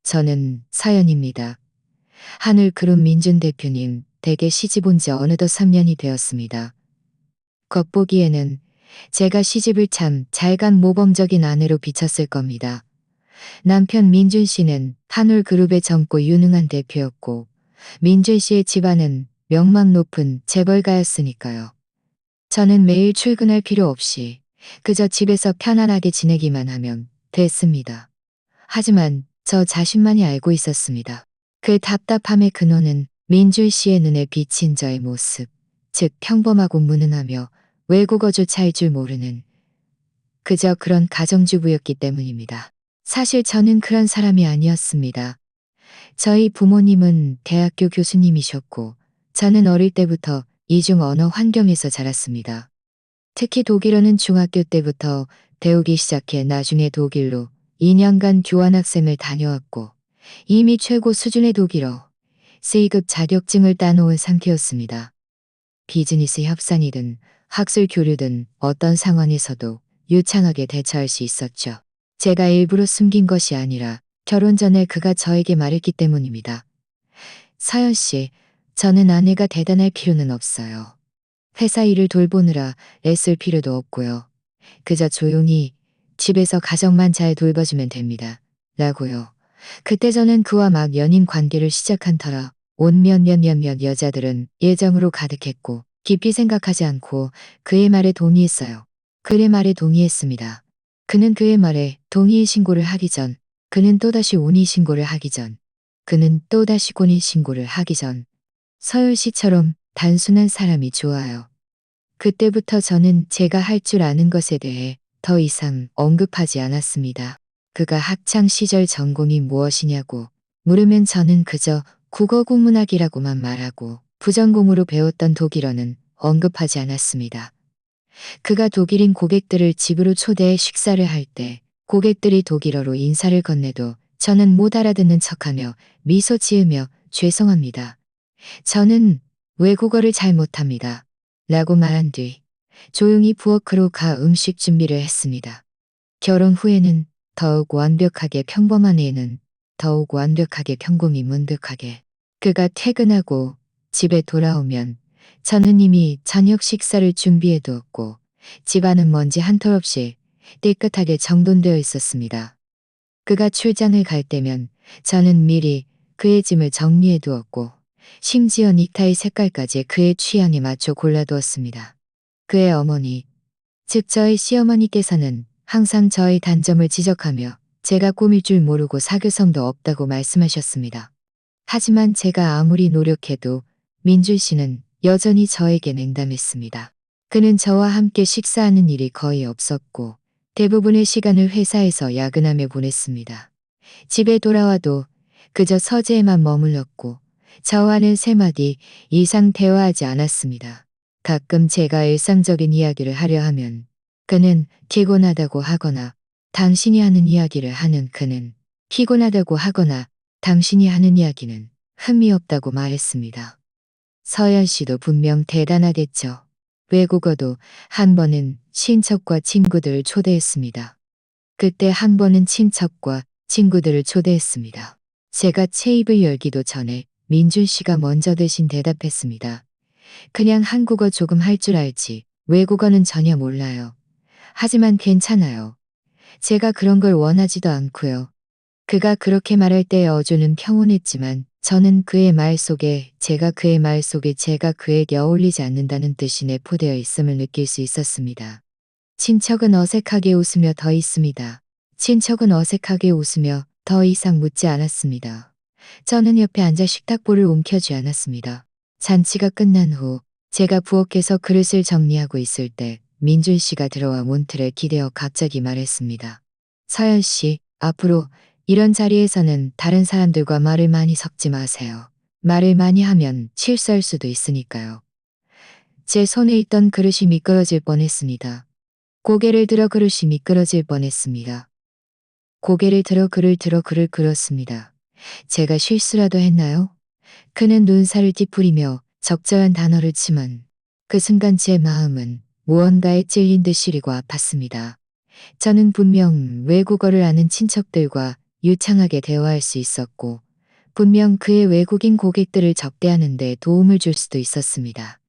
저는 서연입니다. 하늘그룹 민준 대표님, 댁에 시집 온 지 어느덧 3년이 되었습니다. 겉보기에는 제가 시집을 참 잘 간 모범적인 아내로 비쳤을 겁니다. 남편 민준 씨는 한울그룹의 젊고 유능한 대표였고, 민준 씨의 집안은 명망 높은 재벌가였으니까요. 저는 매일 출근할 필요 없이 그저 집에서 편안하게 지내기만 하면 됐습니다. 하지만 저 자신만이 알고 있었습니다. 그 답답함의 근원은 민준 씨의 눈에 비친 저의 모습, 즉 평범하고 무능하며 외국어조차 할 줄 모르는 그저 그런 가정주부였기 때문입니다. 사실 저는 그런 사람이 아니었습니다. 저희 부모님은 대학교 교수님이셨고 저는 어릴 때부터 이중 언어 환경에서 자랐습니다. 특히 독일어는 중학교 때부터 배우기 시작해 나중에 독일로 2년간 교환학생을 다녀왔고 이미 최고 수준의 독일어 C급 자격증을 따놓은 상태였습니다. 비즈니스 협상이든 학술 교류든 어떤 상황에서도 유창하게 대처할 수 있었죠. 제가 일부러 숨긴 것이 아니라 결혼 전에 그가 저에게 말했기 때문입니다. 서연 씨, 저는 아내가 대단할 필요는 없어요. 회사 일을 돌보느라 애쓸 필요도 없고요. 그저 조용히 집에서 가정만 잘 돌봐주면 됩니다. 라고요. 그때 저는 그와 막 연인 관계를 시작한 터라 온 몇몇 여자들은 예정으로 가득했고 깊이 생각하지 않고 그의 말에 동의했어요. 그의 말에 동의했습니다. 그는 그의 말에 동의 신고를 하기 전, 그는 또다시 온이 신고를 하기 전, 그는 또다시 혼인 신고를 하기 전. 서율 씨처럼 단순한 사람이 좋아요. 그때부터 저는 제가 할 줄 아는 것에 대해 더 이상 언급하지 않았습니다. 그가 학창 시절 전공이 무엇이냐고 물으면 저는 그저 국어국문학이라고만 말하고 부전공으로 배웠던 독일어는 언급하지 않았습니다. 그가 독일인 고객들을 집으로 초대해 식사를 할 때 고객들이 독일어로 인사를 건네도 저는 못 알아듣는 척하며 미소 지으며 죄송합니다. 저는 외국어를 잘 못합니다. 라고 말한 뒤 조용히 부엌으로 가 음식 준비를 했습니다. 결혼 후에는 더욱 완벽하게 평범한 애는 더욱 완벽하게 평범이 문득하게 그가 퇴근하고 집에 돌아오면 저는 이미 저녁 식사를 준비해 두었고 집안은 먼지 한 톨 없이 깨끗하게 정돈되어 있었습니다. 그가 출장을 갈 때면 저는 미리 그의 짐을 정리해 두었고 심지어 넥타이 색깔까지 그의 취향에 맞춰 골라두었습니다. 그의 어머니, 즉 저의 시어머니께서는 항상 저의 단점을 지적하며 제가 꾸밀 줄 모르고 사교성도 없다고 말씀하셨습니다. 하지만 제가 아무리 노력해도 민준 씨는 여전히 저에게 냉담했습니다. 그는 저와 함께 식사하는 일이 거의 없었고 대부분의 시간을 회사에서 야근하며 보냈습니다. 집에 돌아와도 그저 서재에만 머물렀고 저와는 3마디 이상 대화하지 않았습니다. 가끔 제가 일상적인 이야기를 하려 하면 그는 피곤하다고 하거나 당신이 하는 이야기를 하는 그는 피곤하다고 하거나 당신이 하는 이야기는 흥미 없다고 말했습니다. 서연 씨도 분명 대단하겠죠. 외국어도 한 번은 친척과 친구들을 초대했습니다. 그때 한 번은 친척과 친구들을 초대했습니다. 제가 제 입을 열기도 전에 민준 씨가 먼저 대신 대답했습니다. 그냥 한국어 조금 할 줄 알지 외국어는 전혀 몰라요. 하지만 괜찮아요. 제가 그런 걸 원하지도 않고요. 그가 그렇게 말할 때 어조는 평온했지만 저는 그의 말 속에 제가 그에게 어울리지 않는다는 뜻이 내포되어 있음을 느낄 수 있었습니다. 친척은 어색하게 웃으며 더 있습니다. 친척은 어색하게 웃으며 더 이상 묻지 않았습니다. 저는 옆에 앉아 식탁보를 움켜쥐지 않았습니다. 잔치가 끝난 후 제가 부엌에서 그릇을 정리하고 있을 때 민준 씨가 들어와 몬트를 기대어 갑자기 말했습니다. 서연 씨, 앞으로 이런 자리에서는 다른 사람들과 말을 많이 섞지 마세요. 말을 많이 하면 실수할 수도 있으니까요. 제 손에 있던 그릇이 미끄러질 뻔했습니다. 고개를 들어 그릇이 미끄러질 뻔했습니다. 고개를 들어 그릇 그렇습니다. 제가 실수라도 했나요? 그는 눈살을 찌푸리며 적절한 단어를 치면 그 순간 제 마음은 무언가에 찔린 듯 시리고 아팠습니다. 저는 분명 외국어를 아는 친척들과 유창하게 대화할 수 있었고 분명 그의 외국인 고객들을 접대하는 데 도움을 줄 수도 있었습니다.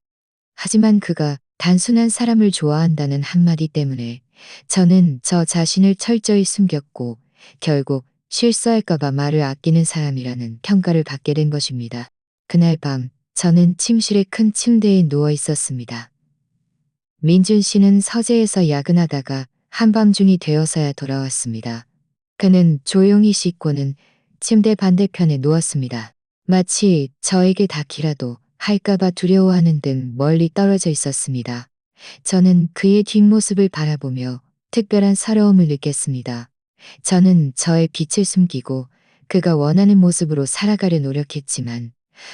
하지만 그가 단순한 사람을 좋아한다는 한마디 때문에 저는 저 자신을 철저히 숨겼고 결국 실수할까봐 말을 아끼는 사람이라는 평가를 받게 된 것입니다. 그날 밤 저는 침실의 큰 침대에 누워 있었습니다. 민준 씨는 서재에서 야근하다가 한밤중이 되어서야 돌아왔습니다. 그는 조용히 씻고는 침대 반대편에 누웠습니다. 마치 저에게 닿기라도 할까봐 두려워하는 듯 멀리 떨어져 있었습니다. 저는 그의 뒷모습을 바라보며 특별한 서러움을 느꼈습니다. 저는 저의 빛을 숨기고 그가 원하는 모습으로 살아가려 노력했지만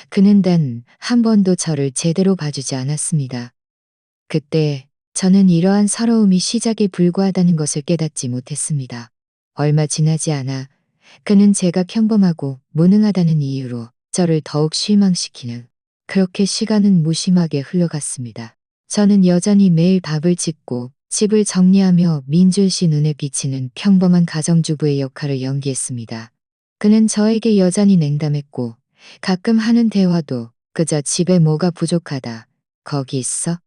그는 단 한 번도 저를 제대로 봐주지 않았습니다. 그때 저는 이러한 서러움이 시작에 불과하다는 것을 깨닫지 못했습니다. 얼마 지나지 않아 그는 제가 평범하고 무능하다는 이유로 저를 더욱 실망시키는 그렇게 시간은 무심하게 흘러갔습니다. 저는 여전히 매일 밥을 짓고 집을 정리하며 민준 씨 눈에 비치는 평범한 가정주부의 역할을 연기했습니다. 그는 저에게 여전히 냉담했고 가끔 하는 대화도 그저 집에 뭐가 부족하다. 거기 있어?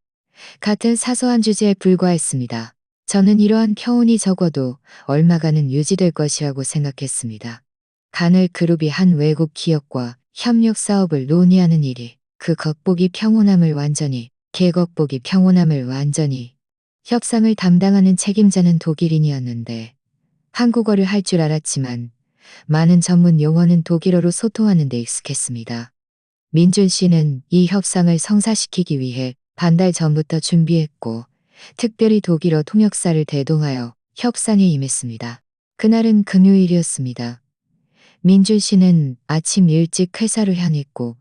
같은 사소한 주제에 불과했습니다. 저는 이러한 평온이 적어도 얼마간은 유지될 것이라고 생각했습니다. 가늘 그룹이 한 외국 기업과 협력 사업을 논의하는 일이 그 극복이 평온함을 완전히 개극복이 평온함을 완전히 협상을 담당하는 책임자는 독일인이었는데 한국어를 할 줄 알았지만 많은 전문 용어는 독일어로 소통하는 데 익숙했습니다. 민준 씨는 이 협상을 성사시키기 위해 반달 전부터 준비했고 특별히 독일어 통역사를 대동하여 협상에 임했습니다. 그날은 금요일이었습니다. 민준 씨는 아침 일찍 회사를 향했고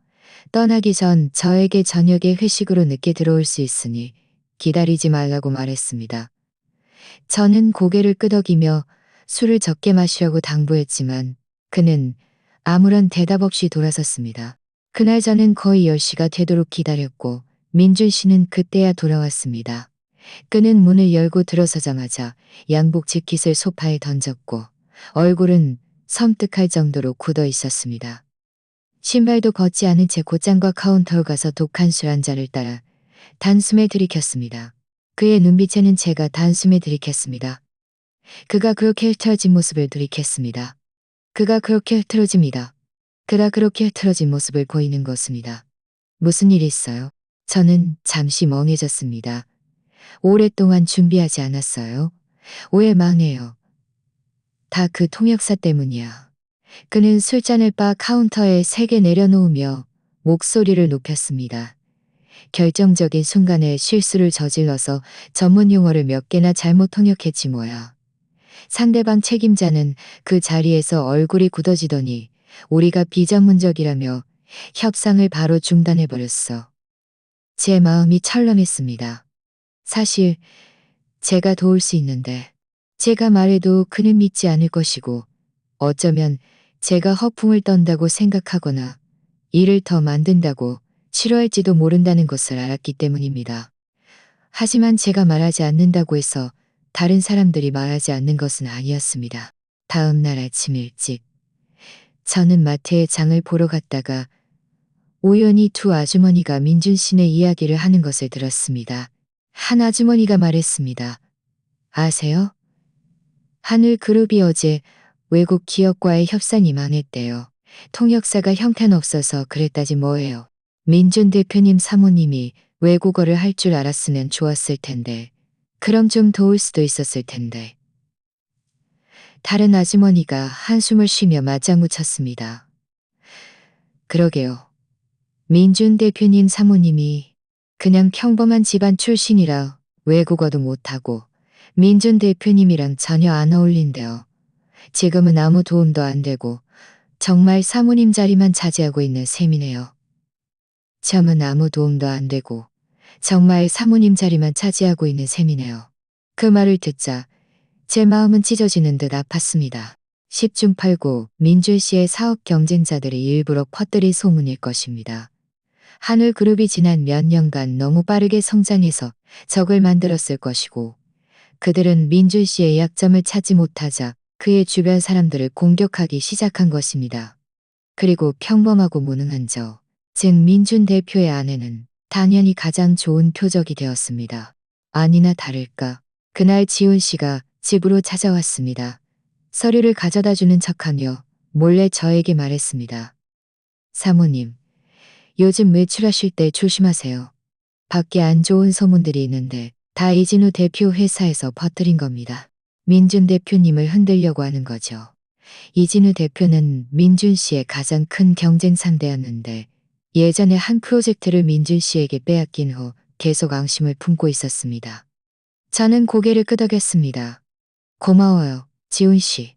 떠나기 전 저에게 저녁에 회식으로 늦게 들어올 수 있으니 기다리지 말라고 말했습니다. 저는 고개를 끄덕이며 술을 적게 마시려고 당부했지만 그는 아무런 대답 없이 돌아섰습니다. 그날 저는 거의 10시가 되도록 기다렸고 민준 씨는 그때야 돌아왔습니다. 그는 문을 열고 들어서자마자 양복 재킷을 소파에 던졌고 얼굴은 섬뜩할 정도로 굳어 있었습니다. 신발도 걷지 않은 채 곧장과 카운터로 가서 독한 술 한 잔을 따라 단숨에 들이켰습니다. 그의 눈빛에는 제가 단숨에 들이켰습니다. 그가 그렇게 흐트러진 모습을 들이켰습니다. 그가 그렇게 흐트러집니다. 그가 그렇게 흐트러진 모습을 보이는 것입니다. 무슨 일이 있어요? 저는 잠시 멍해졌습니다. 오랫동안 준비하지 않았어요? 왜 망해요? 다 그 통역사 때문이야. 그는 술잔을 바 카운터에 3개 내려놓으며 목소리를 높였습니다. 결정적인 순간에 실수를 저질러서 전문 용어를 몇 개나 잘못 통역했지 뭐야. 상대방 책임자는 그 자리에서 얼굴이 굳어지더니 우리가 비전문적이라며 협상을 바로 중단해버렸어. 제 마음이 철렁했습니다. 사실 제가 도울 수 있는데 제가 말해도 그는 믿지 않을 것이고 어쩌면 제가 허풍을 떤다고 생각하거나 일을 더 만든다고 싫어할지도 모른다는 것을 알았기 때문입니다. 하지만 제가 말하지 않는다고 해서 다른 사람들이 말하지 않는 것은 아니었습니다. 다음 날 아침 일찍 저는 마트에 장을 보러 갔다가 우연히 두 아주머니가 민준 씨네 이야기를 하는 것을 들었습니다. 한 아주머니가 말했습니다. 아세요? 하늘그룹이 어제 외국 기업과의 협상이 망했대요. 통역사가 형편없어서 그랬다지 뭐예요. 민준 대표님 사모님이 외국어를 할 줄 알았으면 좋았을 텐데 그럼 좀 도울 수도 있었을 텐데. 다른 아주머니가 한숨을 쉬며 맞장구 쳤습니다. 그러게요. 민준 대표님 사모님이 그냥 평범한 집안 출신이라 외국어도 못하고 민준 대표님이랑 전혀 안 어울린대요. 지금은 아무 도움도 안 되고 정말 사모님 자리만 차지하고 있는 셈이네요. 점은 아무 도움도 안 되고 정말 사모님 자리만 차지하고 있는 셈이네요. 그 말을 듣자 제 마음은 찢어지는 듯 아팠습니다. 10중 8구 민준 씨의 사업 경쟁자들이 일부러 퍼뜨린 소문일 것입니다. 하늘그룹이 지난 몇 년간 너무 빠르게 성장해서 적을 만들었을 것이고 그들은 민준 씨의 약점을 찾지 못하자 그의 주변 사람들을 공격하기 시작한 것입니다. 그리고 평범하고 무능한 즉 민준 대표의 아내는 당연히 가장 좋은 표적이 되었습니다. 아니나 다를까 그날 지훈 씨가 집으로 찾아왔습니다. 서류를 가져다 주는 척하며 몰래 저에게 말했습니다. 사모님, 요즘 외출하실 때 조심하세요. 밖에 안 좋은 소문들이 있는데 다 이진우 대표 회사에서 퍼뜨린 겁니다. 민준 대표님을 흔들려고 하는 거죠. 이진우 대표는 민준 씨의 가장 큰 경쟁 상대였는데 예전에 한 프로젝트를 민준 씨에게 빼앗긴 후 계속 앙심을 품고 있었습니다. 저는 고개를 끄덕였습니다. 고마워요, 지훈 씨.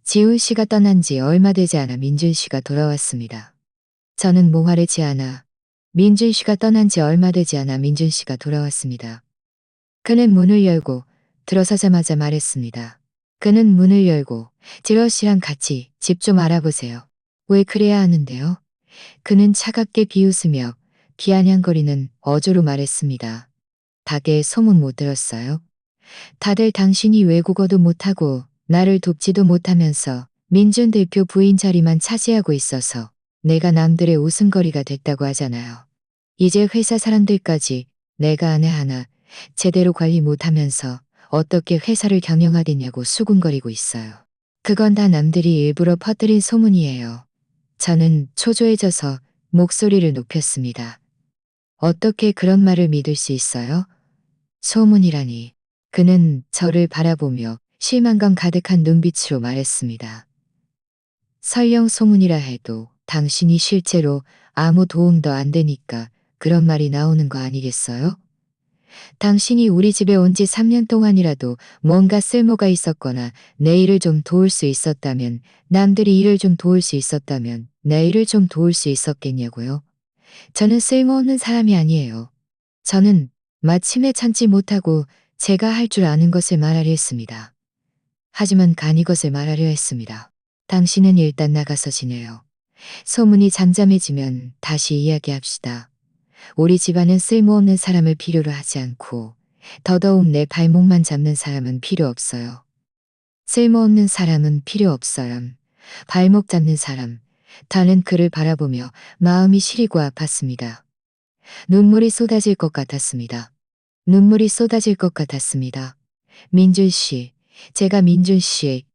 지훈 씨가 떠난 지 얼마 되지 않아 민준 씨가 돌아왔습니다. 저는 몽화르지 않아 민준 씨가 떠난 지 얼마 되지 않아 민준 씨가 돌아왔습니다. 그는 문을 열고 들어서자마자 말했습니다. 그는 문을 열고 지러 씨랑 같이 집 좀 알아보세요. 왜 그래야 하는데요? 그는 차갑게 비웃으며 비아냥거리는 어조로 말했습니다. 밖에 소문 못 들었어요? 다들 당신이 외국어도 못하고 나를 돕지도 못하면서 민준 대표 부인 자리만 차지하고 있어서 내가 남들의 웃음거리가 됐다고 하잖아요. 이제 회사 사람들까지 내가 아내 하나 제대로 관리 못하면서 어떻게 회사를 경영하겠냐고 수군거리고 있어요. 그건 다 남들이 일부러 퍼뜨린 소문이에요. 저는 초조해져서 목소리를 높였습니다. 어떻게 그런 말을 믿을 수 있어요? 소문이라니. 그는 저를 바라보며 실망감 가득한 눈빛으로 말했습니다. 설령 소문이라 해도 당신이 실제로 아무 도움도 안 되니까 그런 말이 나오는 거 아니겠어요? 당신이 우리 집에 온 지 3년 동안이라도 뭔가 쓸모가 있었거나 내 일을 좀 도울 수 있었다면, 남들이 일을 좀 도울 수 있었다면 내 일을 좀 도울 수 있었겠냐고요? 저는 쓸모없는 사람이 아니에요. 저는 마침내 참지 못하고 제가 할 줄 아는 것을 말하려 했습니다. 하지만 간 이것을 말하려 했습니다. 당신은 일단 나가서 지내요. 소문이 잠잠해지면 다시 이야기합시다. 우리 집안은 쓸모없는 사람을 필요로 하지 않고 더더욱 내 발목만 잡는 사람은 필요 없어요. 쓸모없는 사람은 필요 없어요. 발목 잡는 사람. 저는 그를 바라보며 마음이 시리고 아팠습니다. 눈물이 쏟아질 것 같았습니다. 눈물이 쏟아질 것 같았습니다. 민준 씨, 제가 민준 씨.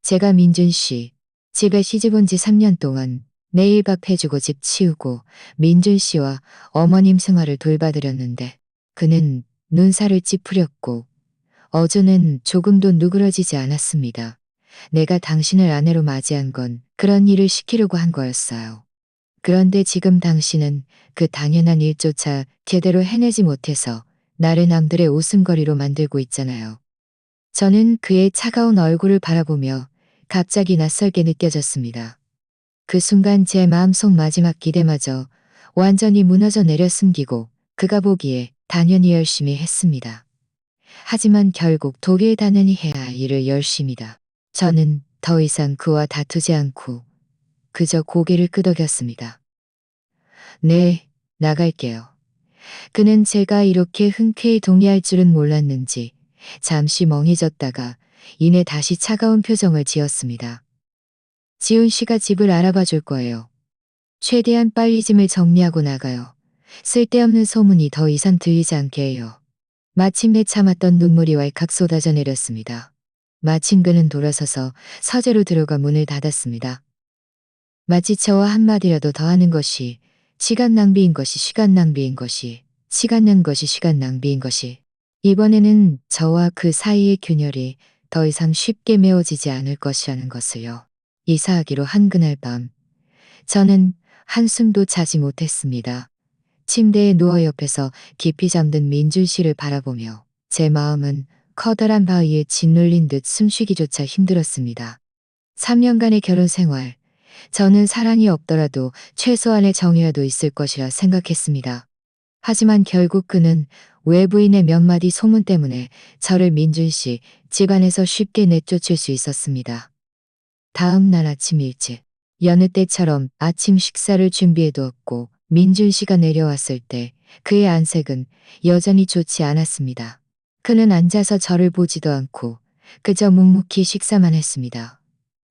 집에 시집 온 지 3년 동안 매일 밥 해주고 집 치우고 민준 씨와 어머님 생활을 돌봐드렸는데 그는 눈살을 찌푸렸고 어조는 조금도 누그러지지 않았습니다. 내가 당신을 아내로 맞이한 건 그런 일을 시키려고 한 거였어요. 그런데 지금 당신은 그 당연한 일조차 제대로 해내지 못해서 나를 남들의 웃음거리로 만들고 있잖아요. 저는 그의 차가운 얼굴을 바라보며 갑자기 낯설게 느껴졌습니다. 그 순간 제 마음속 마지막 기대마저 완전히 무너져 내려 숨기고 그가 보기에 당연히 열심히 했습니다. 하지만 결국 독일 당연히 해야 할 일을 열심히다. 저는 더 이상 그와 다투지 않고 그저 고개를 끄덕였습니다. 네, 나갈게요. 그는 제가 이렇게 흔쾌히 동의할 줄은 몰랐는지 잠시 멍해졌다가 이내 다시 차가운 표정을 지었습니다. 지훈 씨가 집을 알아봐 줄 거예요. 최대한 빨리 짐을 정리하고 나가요. 쓸데없는 소문이 더 이상 들리지 않게 해요. 마침내 참았던 눈물이 왈칵 쏟아져 내렸습니다. 마침 그는 돌아서서 서재로 들어가 문을 닫았습니다. 마치 저와 한마디라도 더 하는 것이 시간 낭비인 것이 이번에는 저와 그 사이의 균열이 더 이상 쉽게 메워지지 않을 것이라는 것을요. 이사하기로 한 그날 밤 저는 한숨도 자지 못했습니다. 침대에 누워 옆에서 깊이 잠든 민준 씨를 바라보며 제 마음은 커다란 바위에 짓눌린 듯 숨쉬기조차 힘들었습니다. 3년간의 결혼 생활, 저는 사랑이 없더라도 최소한의 정이라도 있을 것이라 생각했습니다. 하지만 결국 그는 외부인의 몇 마디 소문 때문에 저를 민준 씨 집안에서 쉽게 내쫓을 수 있었습니다. 다음 날 아침 일찍, 여느 때처럼 아침 식사를 준비해 두었고 민준 씨가 내려왔을 때 그의 안색은 여전히 좋지 않았습니다. 그는 앉아서 저를 보지도 않고 그저 묵묵히 식사만 했습니다.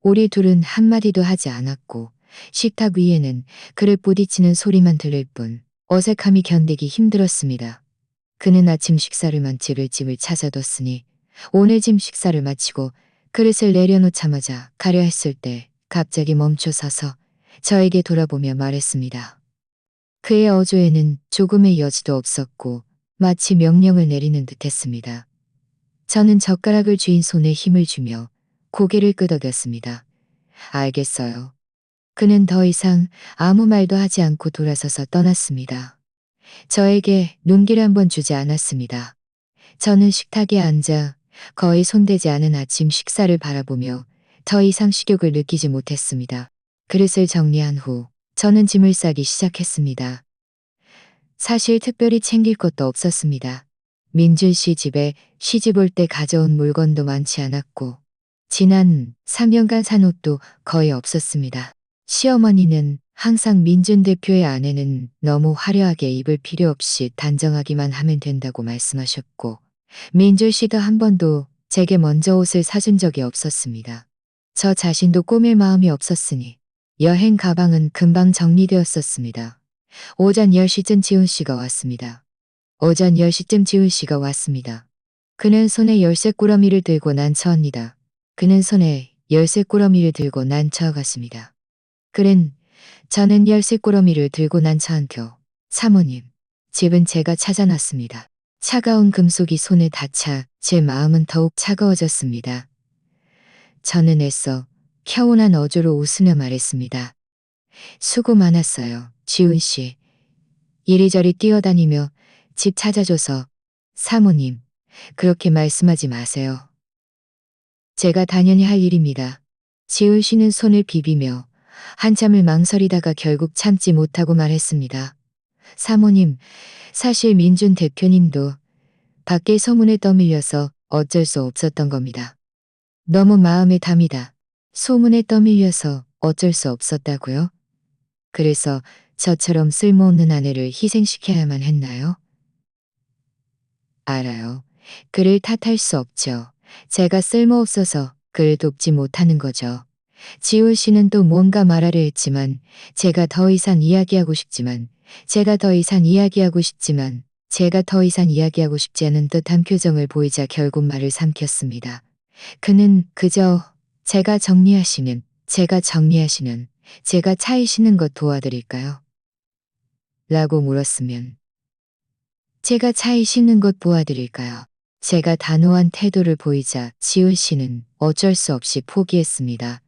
우리 둘은 한마디도 하지 않았고 식탁 위에는 그릇 부딪히는 소리만 들릴 뿐 어색함이 견디기 힘들었습니다. 그는 아침 식사를 마칠 집을 찾아뒀으니 오늘 짐 식사를 마치고 그릇을 내려놓자마자 가려 했을 때 갑자기 멈춰서서 저에게 돌아보며 말했습니다. 그의 어조에는 조금의 여지도 없었고 마치 명령을 내리는 듯했습니다. 저는 젓가락을 쥐인 손에 힘을 주며 고개를 끄덕였습니다. 알겠어요. 그는 더 이상 아무 말도 하지 않고 돌아서서 떠났습니다. 저에게 눈길 한 번 주지 않았습니다. 저는 식탁에 앉아 거의 손대지 않은 아침 식사를 바라보며 더 이상 식욕을 느끼지 못했습니다. 그릇을 정리한 후 저는 짐을 싸기 시작했습니다. 사실 특별히 챙길 것도 없었습니다. 민준 씨 집에 시집 올 때 가져온 물건도 많지 않았고 지난 3년간 산 옷도 거의 없었습니다. 시어머니는 항상 민준 대표의 아내는 너무 화려하게 입을 필요 없이 단정하기만 하면 된다고 말씀하셨고 민준 씨도 한 번도 제게 먼저 옷을 사준 적이 없었습니다. 저 자신도 꾸밀 마음이 없었으니 여행 가방은 금방 정리되었었습니다. 오전 10시쯤 지훈 씨가 왔습니다. 오전 10시쯤 지훈 씨가 왔습니다. 그는 손에 열쇠 꾸러미를 들고 난처합니다. 그는 손에 열쇠 꾸러미를 들고 난처하갔습니다. 저는 열쇠 꾸러미를 들고 난처한겨. 사모님, 집은 제가 찾아놨습니다. 차가운 금속이 손에 닿자 제 마음은 더욱 차가워졌습니다. 저는 애써 켜운한 어조로 웃으며 말했습니다. 수고 많았어요, 지훈 씨. 이리저리 뛰어다니며 집 찾아줘서. 사모님, 그렇게 말씀하지 마세요. 제가 당연히 할 일입니다. 지훈 씨는 손을 비비며 한참을 망설이다가 결국 참지 못하고 말했습니다. 사모님, 사실 민준 대표님도 밖에 소문에 떠밀려서 어쩔 수 없었던 겁니다. 너무 마음에 담이다. 소문에 떠밀려서 어쩔 수 없었다고요? 그래서 저처럼 쓸모없는 아내를 희생시켜야만 했나요? 알아요. 그를 탓할 수 없죠. 제가 쓸모없어서 그를 돕지 못하는 거죠. 지훈 씨는 또 뭔가 말하려 했지만 제가 더 이상 이야기하고 싶지 않은 듯한 표정을 보이자 결국 말을 삼켰습니다. 그는 그저 제가 차이시는 것 도와드릴까요? 라고 물었으면 제가 차이시는 것 도와드릴까요? 제가 단호한 태도를 보이자 지훈 씨는 어쩔 수 없이 포기했습니다.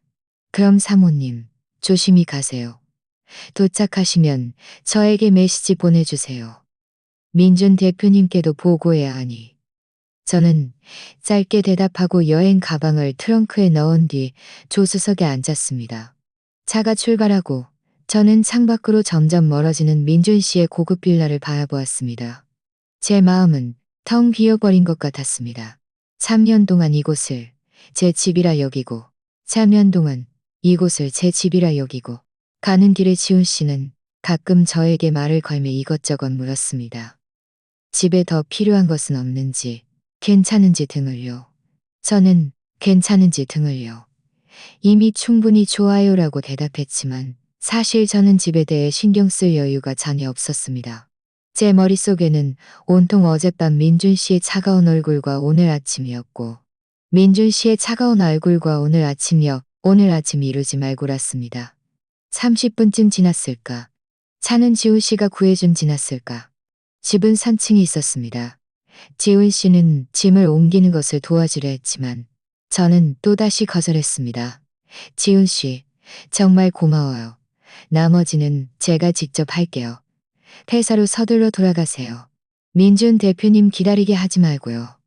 그럼 사모님, 조심히 가세요. 도착하시면 저에게 메시지 보내주세요. 민준 대표님께도 보고해야 하니. 저는 짧게 대답하고 여행 가방을 트렁크에 넣은 뒤 조수석에 앉았습니다. 차가 출발하고 저는 창밖으로 점점 멀어지는 민준 씨의 고급 빌라를 바라보았습니다. 제 마음은 텅 비어버린 것 같았습니다. 3년 동안 이곳을 제 집이라 여기고 가는 길에 지훈 씨는 가끔 저에게 말을 걸며 이것저것 물었습니다. 집에 더 필요한 것은 없는지, 괜찮은지 등을요. 저는 괜찮은지 등을요. 이미 충분히 좋아요라고 대답했지만 사실 저는 집에 대해 신경 쓸 여유가 전혀 없었습니다. 제 머릿속에는 온통 어젯밤 민준 씨의 차가운 얼굴과 오늘 아침이었고 오늘 아침 이루지 말고랐습니다. 30분쯤 지났을까? 차는 지훈 씨가 구해준 지났을까? 집은 3층에 있었습니다. 지훈 씨는 짐을 옮기는 것을 도와주려 했지만 저는 또다시 거절했습니다. 지훈 씨, 정말 고마워요. 나머지는 제가 직접 할게요. 회사로 서둘러 돌아가세요. 민준 대표님 기다리게 하지 말고요.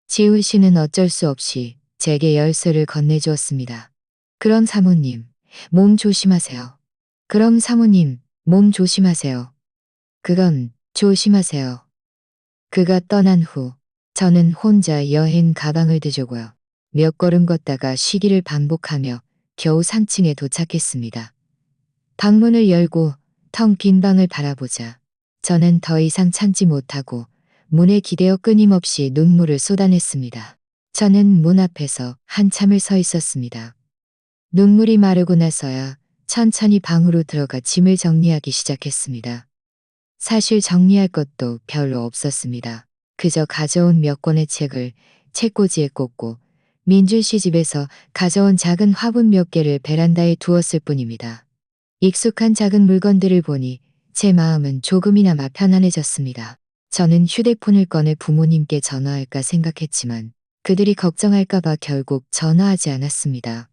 지훈 씨는 어쩔 수 없이 제게 열쇠를 건네주었습니다. 그럼 사모님, 몸 조심하세요. 그건 조심하세요. 그가 떠난 후 저는 혼자 여행 가방을 들고요. 몇 걸음 걷다가 쉬기를 반복하며 겨우 3층에 도착했습니다. 방문을 열고 텅 빈 방을 바라보자 저는 더 이상 참지 못하고 문에 기대어 끊임없이 눈물을 쏟아냈습니다. 저는 문 앞에서 한참을 서 있었습니다. 눈물이 마르고 나서야 천천히 방으로 들어가 짐을 정리하기 시작했습니다. 사실 정리할 것도 별로 없었습니다. 그저 가져온 몇 권의 책을 책꽂이에 꽂고 민준 씨 집에서 가져온 작은 화분 몇 개를 베란다에 두었을 뿐입니다. 익숙한 작은 물건들을 보니 제 마음은 조금이나마 편안해졌습니다. 저는 휴대폰을 꺼내 부모님께 전화할까 생각했지만 그들이 걱정할까봐 결국 전화하지 않았습니다.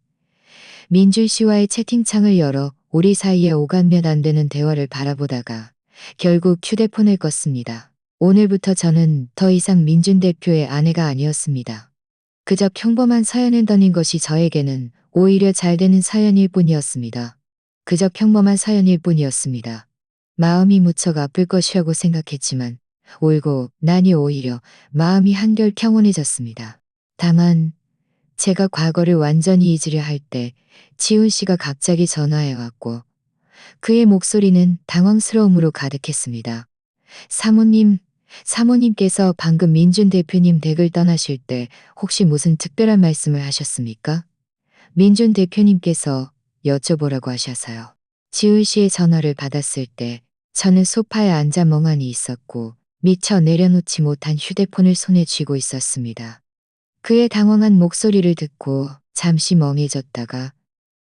민준 씨와의 채팅창을 열어 우리 사이에 오간 몇 안 되는 대화를 바라보다가 결국 휴대폰을 껐습니다. 오늘부터 저는 더 이상 민준 대표의 아내가 아니었습니다. 그저 평범한 사연을 떠닌 것이 저에게는 오히려 잘 되는 사연일 뿐이었습니다. 그저 평범한 사연일 뿐이었습니다. 마음이 무척 아플 것이라고 생각했지만 울고 나니 오히려 마음이 한결 평온해졌습니다. 다만 제가 과거를 완전히 잊으려 할 때 지훈 씨가 갑자기 전화해 왔고 그의 목소리는 당황스러움으로 가득했습니다. 사모님께서 방금 민준 대표님 댁을 떠나실 때 혹시 무슨 특별한 말씀을 하셨습니까? 민준 대표님께서 여쭤보라고 하셔서요. 지훈 씨의 전화를 받았을 때 저는 소파에 앉아 멍하니 있었고 미처 내려놓지 못한 휴대폰을 손에 쥐고 있었습니다. 그의 당황한 목소리를 듣고 잠시 멍해졌다가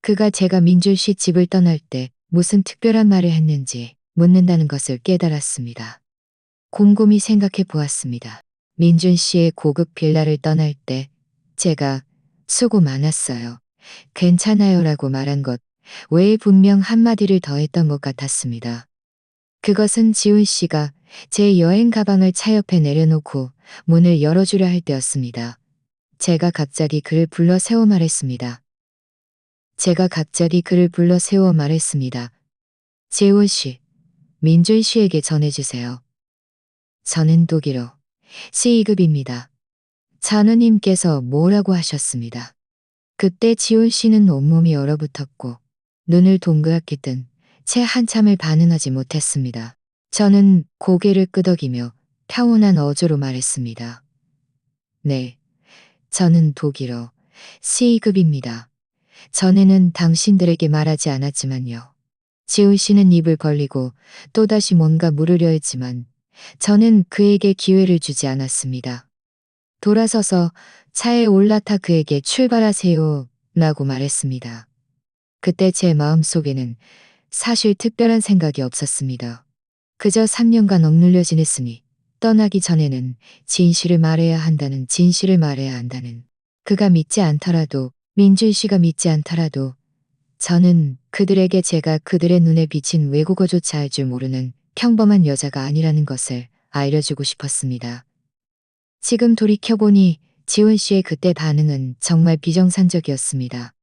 그가 제가 민준 씨 집을 떠날 때 무슨 특별한 말을 했는지 묻는다는 것을 깨달았습니다. 곰곰이 생각해 보았습니다. 민준 씨의 고급 빌라를 떠날 때 제가 수고 많았어요. 괜찮아요라고 말한 것 외에 분명 한마디를 더 했던 것 같았습니다. 그것은 지훈 씨가 제 여행 가방을 차 옆에 내려놓고 문을 열어주려 할 때였습니다. 제가 갑자기 그를 불러 세워 말했습니다. 지훈 씨, 민준 씨에게 전해주세요. 저는 독일어 C급입니다. 자누님께서 뭐라고 하셨습니다. 그때 지훈 씨는 온몸이 얼어붙었고 눈을 동그랗게 뜬 채 한참을 반응하지 못했습니다. 저는 고개를 끄덕이며 평온한 어조로 말했습니다. 네, 저는 독일어 C급입니다. 전에는 당신들에게 말하지 않았지만요. 지훈 씨는 입을 벌리고 또다시 뭔가 물으려 했지만 저는 그에게 기회를 주지 않았습니다. 돌아서서 차에 올라타 그에게 출발하세요 라고 말했습니다. 그때 제 마음속에는 사실 특별한 생각이 없었습니다. 그저 3년간 억눌려 지냈으니 떠나기 전에는 진실을 말해야 한다는 그가 믿지 않더라도 민준 씨가 믿지 않더라도 저는 그들에게 제가 그들의 눈에 비친 외국어조차 할 줄 모르는 평범한 여자가 아니라는 것을 알려주고 싶었습니다. 지금 돌이켜보니 지훈 씨의 그때 반응은 정말 비정상적이었습니다.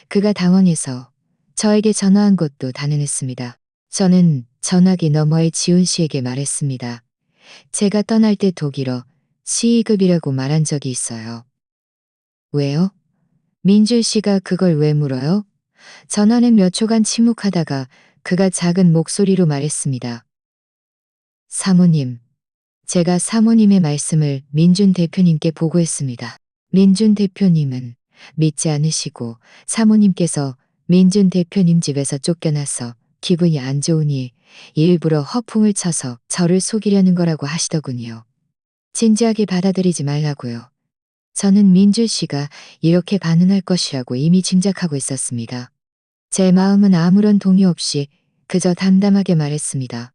그가 당황해서 저에게 전화한 것도 단언했습니다. 저는 전화기 너머의 지훈 씨에게 말했습니다. 제가 떠날 때 독일어 C급이라고 말한 적이 있어요. 왜요? 민준 씨가 그걸 왜 물어요? 전화는 몇 초간 침묵하다가 그가 작은 목소리로 말했습니다. 사모님, 제가 사모님의 말씀을 민준 대표님께 보고했습니다. 민준 대표님은 믿지 않으시고 사모님께서 민준 대표님 집에서 쫓겨나서 기분이 안 좋으니 일부러 허풍을 쳐서 저를 속이려는 거라고 하시더군요. 진지하게 받아들이지 말라고요. 저는 민준 씨가 이렇게 반응할 것이라고 이미 짐작하고 있었습니다. 제 마음은 아무런 동요 없이 그저 담담하게 말했습니다.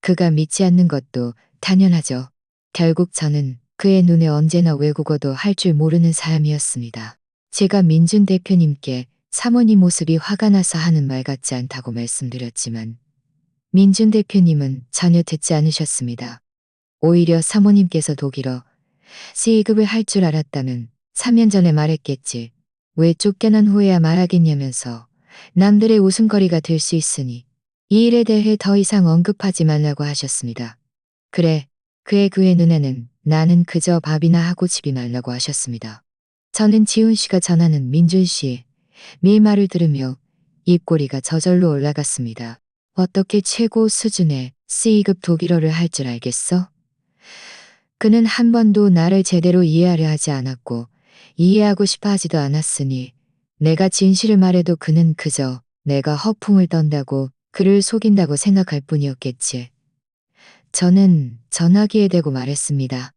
그가 믿지 않는 것도 당연하죠. 결국 저는 그의 눈에 언제나 외국어도 할 줄 모르는 사람이었습니다. 제가 민준 대표님께 사모님 모습이 화가 나서 하는 말 같지 않다고 말씀드렸지만 민준 대표님은 전혀 듣지 않으셨습니다. 오히려 사모님께서 독일어 C급을 할 줄 알았다면 3년 전에 말했겠지. 왜 쫓겨난 후에야 말하겠냐면서 남들의 웃음거리가 될 수 있으니 이 일에 대해 더 이상 언급하지 말라고 하셨습니다. 그래, 그의 눈에는 나는 그저 밥이나 하고 집이 말라고 하셨습니다. 저는 지훈 씨가 전하는 민준 씨의 밀말을 들으며 입꼬리가 저절로 올라갔습니다. 어떻게 최고 수준의 C급 독일어를 할 줄 알겠어? 그는 한 번도 나를 제대로 이해하려 하지 않았고 이해하고 싶어 하지도 않았으니 내가 진실을 말해도 그는 그저 내가 허풍을 떤다고 그를 속인다고 생각할 뿐이었겠지. 저는 전화기에 대고 말했습니다.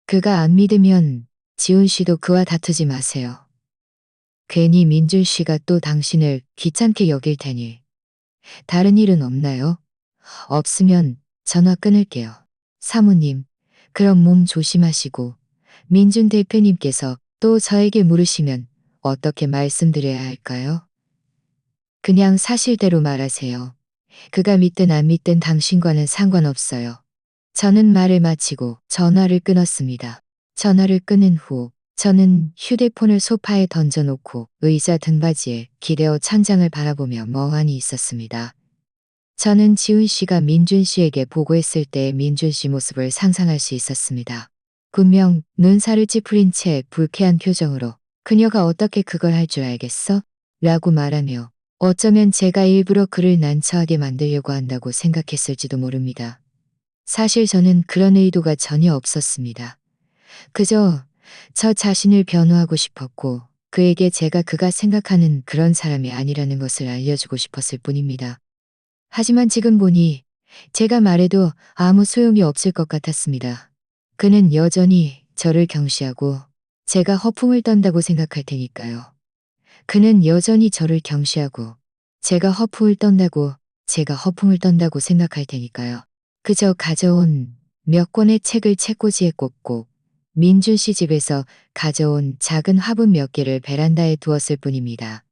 그가 안 믿으면 지훈 씨도 그와 다투지 마세요. 괜히 민준 씨가 또 당신을 귀찮게 여길 테니. 다른 일은 없나요? 없으면 전화 끊을게요. 사모님, 그럼 몸 조심하시고 민준 대표님께서 또 저에게 물으시면 어떻게 말씀드려야 할까요? 그냥 사실대로 말하세요. 그가 믿든 안 믿든 당신과는 상관없어요. 저는 말을 마치고 전화를 끊었습니다. 전화를 끊은 후 저는 휴대폰을 소파에 던져놓고 의자 등받이에 기대어 천장을 바라보며 멍하니 있었습니다. 저는 지훈 씨가 민준 씨에게 보고했을 때의 민준 씨 모습을 상상할 수 있었습니다. 분명 눈살을 찌푸린 채 불쾌한 표정으로 그녀가 어떻게 그걸 할 줄 알겠어? 라고 말하며 어쩌면 제가 일부러 그를 난처하게 만들려고 한다고 생각했을지도 모릅니다. 사실 저는 그런 의도가 전혀 없었습니다. 그저 저 자신을 변호하고 싶었고 그에게 제가 그가 생각하는 그런 사람이 아니라는 것을 알려주고 싶었을 뿐입니다. 하지만 지금 보니 제가 말해도 아무 소용이 없을 것 같았습니다. 그는 여전히 저를 경시하고 제가 허풍을 떤다고 생각할 테니까요. 그는 여전히 저를 경시하고 제가 허풍을 떤다고 제가 허풍을 떤다고 생각할 테니까요. 그저 가져온 몇 권의 책을 책꽂이에 꽂고 민준 씨 집에서 가져온 작은 화분 몇 개를 베란다에 두었을 뿐입니다.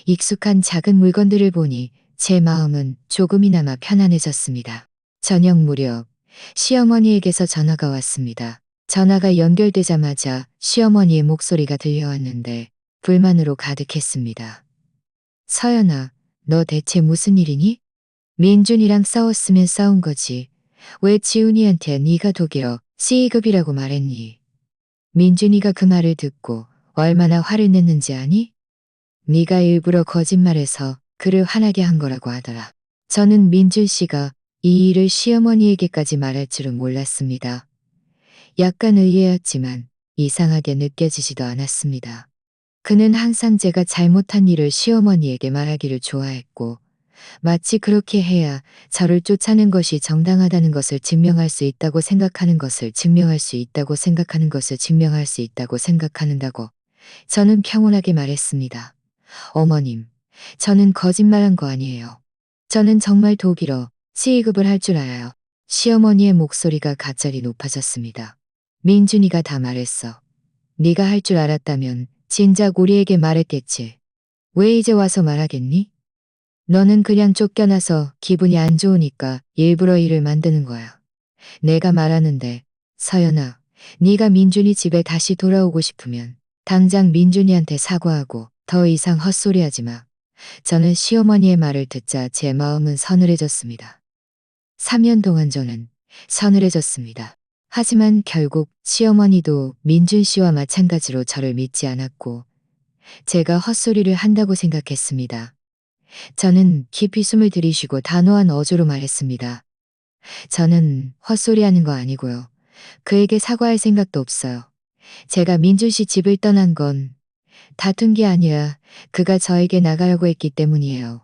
익숙한 작은 물건들을 보니 제 마음은 조금이나마 편안해졌습니다. 저녁 무렵 시어머니에게서 전화가 왔습니다. 전화가 연결되자마자 시어머니의 목소리가 들려왔는데 불만으로 가득했습니다. 서연아, 너 대체 무슨 일이니? 민준이랑 싸웠으면 싸운 거지. 왜 지훈이한테 네가 독일어 C급이라고 말했니? 민준이가 그 말을 듣고 얼마나 화를 냈는지 아니? 네가 일부러 거짓말해서 그를 화나게 한 거라고 하더라. 저는 민준 씨가 이 일을 시어머니에게까지 말할 줄은 몰랐습니다. 약간 의외였지만 이상하게 느껴지지도 않았습니다. 그는 항상 제가 잘못한 일을 시어머니에게 말하기를 좋아했고 마치 그렇게 해야 저를 쫓아낸 것이 정당하다는 것을 증명할 수 있다고 생각하는 것을 증명할 수 있다고 생각하는 것을 증명할 수 있다고 생각하는다고 저는 평온하게 말했습니다. 어머님, 저는 거짓말한 거 아니에요. 저는 정말 독일어 C급을 할 줄 알아요. 시어머니의 목소리가 갑자기 높아졌습니다. 민준이가 다 말했어. 네가 할 줄 알았다면 진작 우리에게 말했겠지. 왜 이제 와서 말하겠니? 너는 그냥 쫓겨나서 기분이 안 좋으니까 일부러 일을 만드는 거야. 내가 말하는데 서연아, 네가 민준이 집에 다시 돌아오고 싶으면 당장 민준이한테 사과하고 더 이상 헛소리하지 마. 저는 시어머니의 말을 듣자 제 마음은 서늘해졌습니다. 3년 동안 저는 서늘해졌습니다. 하지만 결국 시어머니도 민준 씨와 마찬가지로 저를 믿지 않았고 제가 헛소리를 한다고 생각했습니다. 저는 깊이 숨을 들이쉬고 단호한 어조로 말했습니다. 저는 헛소리하는 거 아니고요. 그에게 사과할 생각도 없어요. 제가 민준 씨 집을 떠난 건 다툰 게 아니라 그가 저에게 나가라고 했기 때문이에요.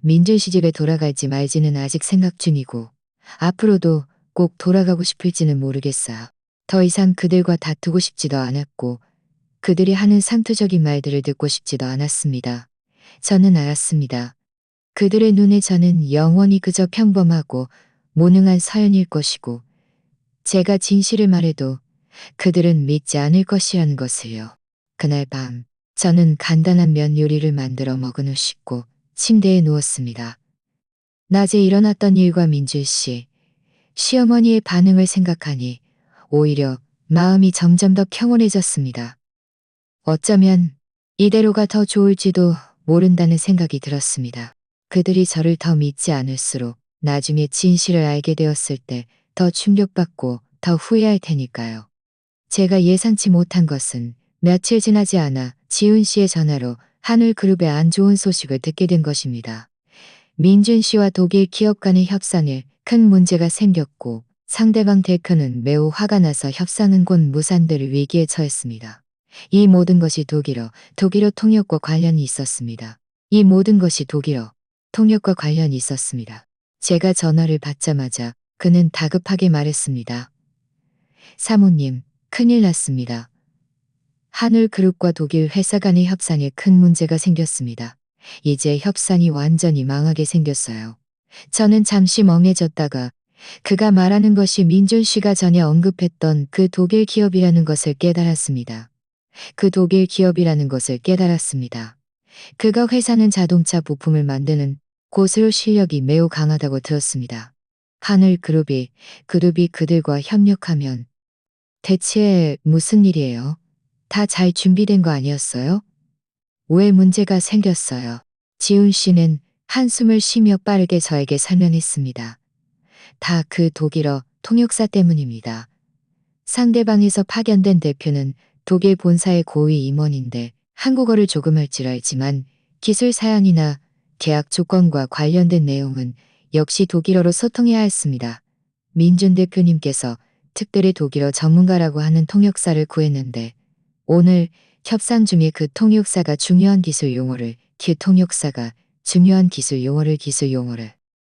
민준 씨 집에 돌아갈지 말지는 아직 생각 중이고 앞으로도 꼭 돌아가고 싶을지는 모르겠어요. 더 이상 그들과 다투고 싶지도 않았고 그들이 하는 상투적인 말들을 듣고 싶지도 않았습니다. 저는 알았습니다. 그들의 눈에 저는 영원히 그저 평범하고 무능한 서연일 것이고 제가 진실을 말해도 그들은 믿지 않을 것이라는 것을요. 그날 밤 저는 간단한 면 요리를 만들어 먹은 후 씻고 침대에 누웠습니다. 낮에 일어났던 일과 민준 씨, 시어머니의 반응을 생각하니 오히려 마음이 점점 더 평온해졌습니다. 어쩌면 이대로가 더 좋을지도 모른다는 생각이 들었습니다. 그들이 저를 더 믿지 않을수록 나중에 진실을 알게 되었을 때 더 충격받고 더 후회할 테니까요. 제가 예상치 못한 것은 며칠 지나지 않아 지훈 씨의 전화로 한울그룹의 안 좋은 소식을 듣게 된 것입니다. 민준 씨와 독일 기업 간의 협상에 큰 문제가 생겼고 상대방 대표는 매우 화가 나서 협상은 곧 무산될 위기에 처했습니다. 이 모든 것이 독일어 통역과 관련이 있었습니다. 이 모든 것이 독일어 통역과 관련이 있었습니다. 제가 전화를 받자마자 그는 다급하게 말했습니다. 사모님, 큰일 났습니다. 한울그룹과 독일 회사 간의 협상에 큰 문제가 생겼습니다. 이제 협상이 완전히 망하게 생겼어요. 저는 잠시 멍해졌다가 그가 말하는 것이 민준 씨가 전에 언급했던 그 독일 기업이라는 것을 깨달았습니다. 그 독일 기업이라는 것을 깨달았습니다. 그가 회사는 자동차 부품을 만드는 곳으로 실력이 매우 강하다고 들었습니다. 그룹이 그들과 협력하면 대체 무슨 일이에요? 다 잘 준비된 거 아니었어요? 왜 문제가 생겼어요? 지훈 씨는 한숨을 쉬며 빠르게 저에게 설명했습니다. 다 그 독일어 통역사 때문입니다. 상대방에서 파견된 대표는 독일 본사의 고위 임원인데 한국어를 조금 할 줄 알지만 기술 사양이나 계약 조건과 관련된 내용은 역시 독일어로 소통해야 했습니다. 민준 대표님께서 특별히 독일어 전문가라고 하는 통역사를 구했는데 오늘 협상 중에 그 통역사가 중요한 기술 용어를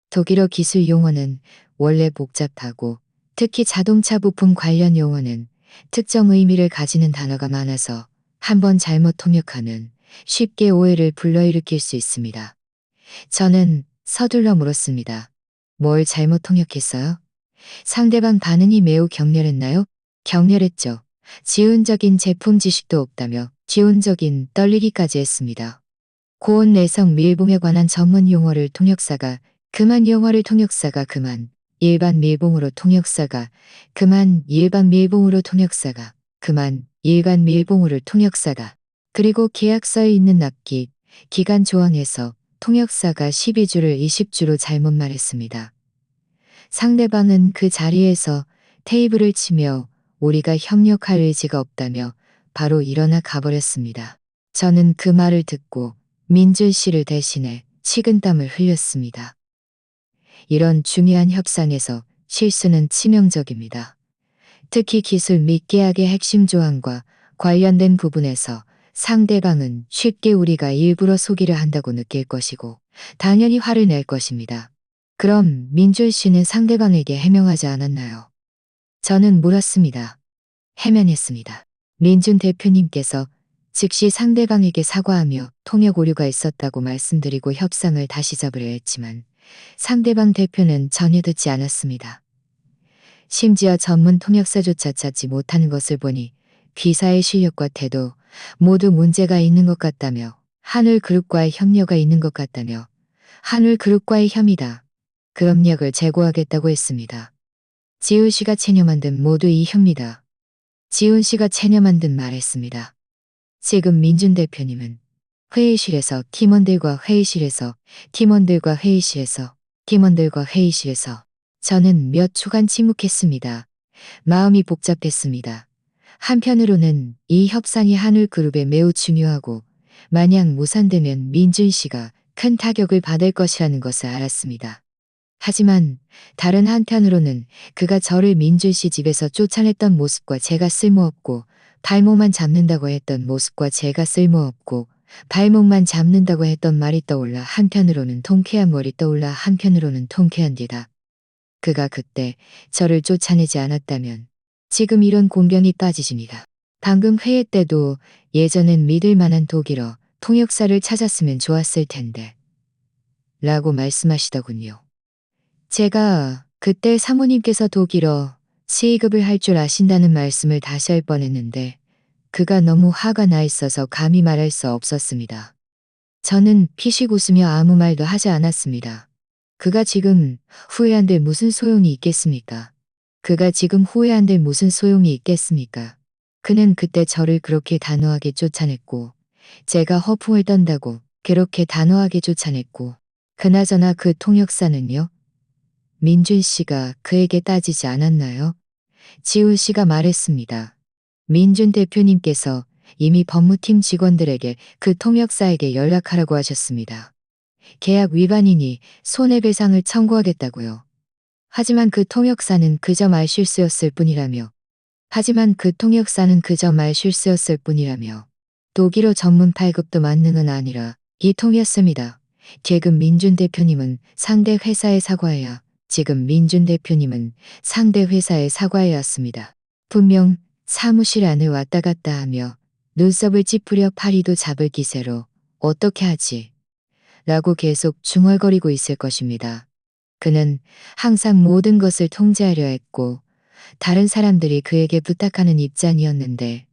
독일어 기술 용어는 원래 복잡하고 특히 자동차 부품 관련 용어는 특정 의미를 가지는 단어가 많아서 한번 잘못 통역하면 쉽게 오해를 불러일으킬 수 있습니다. 저는 서둘러 물었습니다. 뭘 잘못 통역했어요? 상대방 반응이 매우 격렬했나요? 격렬했죠. 지운적인 제품 지식도 없다며 지운적인 떨리기까지 했습니다. 고온 내성 밀봉에 관한 전문 용어를 통역사가 일반 밀봉으로 통역사가 그리고 계약서에 있는 납기 기간 조항에서 통역사가 12주를 20주로 잘못 말했습니다. 상대방은 그 자리에서 테이블을 치며 우리가 협력할 의지가 없다며 바로 일어나 가버렸습니다. 저는 그 말을 듣고 민준 씨를 대신해 식은땀을 흘렸습니다. 이런 중요한 협상에서 실수는 치명적입니다. 특히 기술 및 계약의 핵심 조항과 관련된 부분에서 상대방은 쉽게 우리가 일부러 속이려 한다고 느낄 것이고 당연히 화를 낼 것입니다. 그럼 민준 씨는 상대방에게 해명하지 않았나요? 저는 물었습니다. 해명했습니다. 민준 대표님께서 즉시 상대방에게 사과하며 통역 오류가 있었다고 말씀드리고 협상을 다시 잡으려 했지만 상대방 대표는 전혀 듣지 않았습니다. 심지어 전문 통역사조차 찾지 못하는 것을 보니 기사의 실력과 태도 모두 문제가 있는 것 같다며 한울그룹과의 협력가 있는 것 같다며 한울그룹과의 혐의다. 그 협력을 재고하겠다고 했습니다. 지훈 씨가 체념한 듯 모두 이 혐의다. 지훈 씨가 체념한 듯 말했습니다. 지금 민준 대표님은 팀원들과 회의실에서 저는 몇 초간 침묵했습니다. 마음이 복잡했습니다. 한편으로는 이 협상이 한울그룹에 매우 중요하고 만약 무산되면 민준 씨가 큰 타격을 받을 것이라는 것을 알았습니다. 하지만 다른 한편으로는 그가 저를 민준 씨 집에서 쫓아냈던 모습과 제가 쓸모없고 발목만 잡는다고 했던 말이 떠올라 한편으로는 통쾌한 뒤다. 그가 그때 저를 쫓아내지 않았다면 지금 이런 공경이 빠지십니다. 방금 회의 때도 예전엔 믿을 만한 독일어 통역사를 찾았으면 좋았을 텐데 라고 말씀하시더군요. 제가 그때 사모님께서 독일어 C2급을 할 줄 아신다는 말씀을 다시 할 뻔했는데 그가 너무 화가 나 있어서 감히 말할 수 없었습니다. 저는 피식 웃으며 아무 말도 하지 않았습니다. 그가 지금 후회한들 무슨 소용이 있겠습니까? 그는 그때 저를 그렇게 단호하게 쫓아냈고 제가 허풍을 떤다고 그렇게 단호하게 쫓아냈고 그나저나 그 통역사는요? 민준 씨가 그에게 따지지 않았나요? 지훈 씨가 말했습니다. 민준 대표님께서 이미 법무팀 직원들에게 그 통역사에게 연락하라고 하셨습니다. 계약 위반이니 손해배상을 청구하겠다고요. 하지만 그 통역사는 그저 말실수였을 뿐이라며 하지만 그 통역사는 그저 말 실수였을 뿐이라며 독일어 전문 8급도 만능은 아니라 이통이었습니다. 지금 민준 대표님은 상대 회사에 사과해야 지금 민준 대표님은 상대 회사에 사과해야 했습니다. 분명 사무실 안을 왔다 갔다 하며 눈썹을 찌푸려 파리도 잡을 기세로 어떻게 하지? 라고 계속 중얼거리고 있을 것입니다. 그는 항상 모든 것을 통제하려 했고 다른 사람들이 그에게 부탁하는 입장이었는데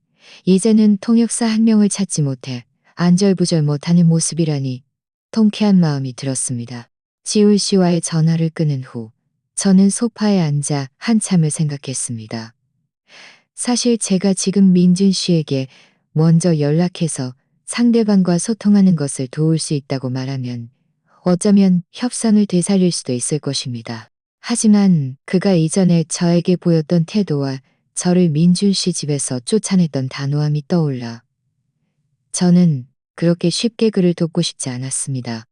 이제는 통역사 한 명을 찾지 못해 안절부절 못하는 모습이라니 통쾌한 마음이 들었습니다. 지울 씨와의 전화를 끊은 후 저는 소파에 앉아 한참을 생각했습니다. 사실 제가 지금 민준 씨에게 먼저 연락해서 상대방과 소통하는 것을 도울 수 있다고 말하면 어쩌면 협상을 되살릴 수도 있을 것입니다. 하지만 그가 이전에 저에게 보였던 태도와 저를 민준 씨 집에서 쫓아냈던 단호함이 떠올라 저는 그렇게 쉽게 그를 돕고 싶지 않았습니다.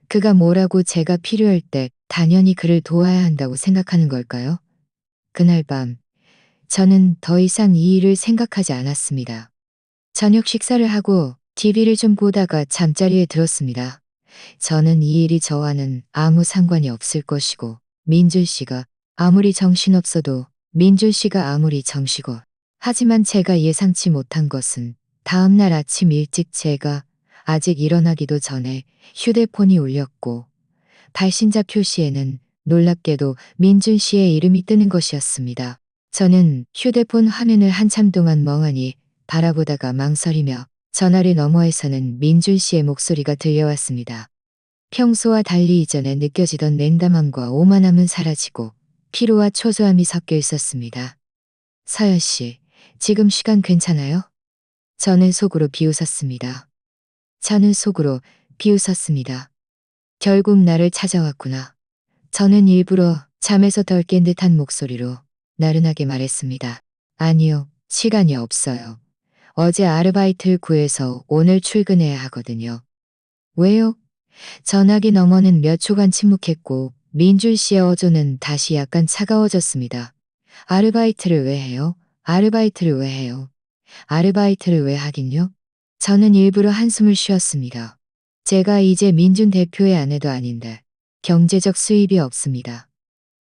그가 뭐라고 제가 필요할 때 당연히 그를 도와야 한다고 생각하는 걸까요? 그날 밤 저는 더 이상 이 일을 생각하지 않았습니다. 저녁 식사를 하고 TV를 좀 보다가 잠자리에 들었습니다. 저는 이 일이 저와는 아무 상관이 없을 것이고 민준 씨가 아무리 정신없어도 민준 씨가 아무리 정시고 하지만 제가 예상치 못한 것은 다음날 아침 일찍 제가 아직 일어나기도 전에 휴대폰이 울렸고 발신자 표시에는 놀랍게도 민준 씨의 이름이 뜨는 것이었습니다. 저는 휴대폰 화면을 한참 동안 멍하니 바라보다가 망설이며 전화를 너머에서는 민준 씨의 목소리가 들려왔습니다. 평소와 달리 이전에 느껴지던 냉담함과 오만함은 사라지고 피로와 초조함이 섞여 있었습니다. 서연 씨, 지금 시간 괜찮아요? 저는 속으로 비웃었습니다. 저는 속으로 비웃었습니다. 결국 나를 찾아왔구나. 저는 일부러 잠에서 덜 깬 듯한 목소리로 나른하게 말했습니다. 아니요, 시간이 없어요. 어제 아르바이트를 구해서 오늘 출근해야 하거든요. 왜요? 전화기 너머는 몇 초간 침묵했고 민준 씨의 어조는 다시 약간 차가워졌습니다. 아르바이트를 왜 해요? 아르바이트를 왜 해요? 아르바이트를 왜 하긴요? 저는 일부러 한숨을 쉬었습니다. 제가 이제 민준 대표의 아내도 아닌데 경제적 수입이 없습니다.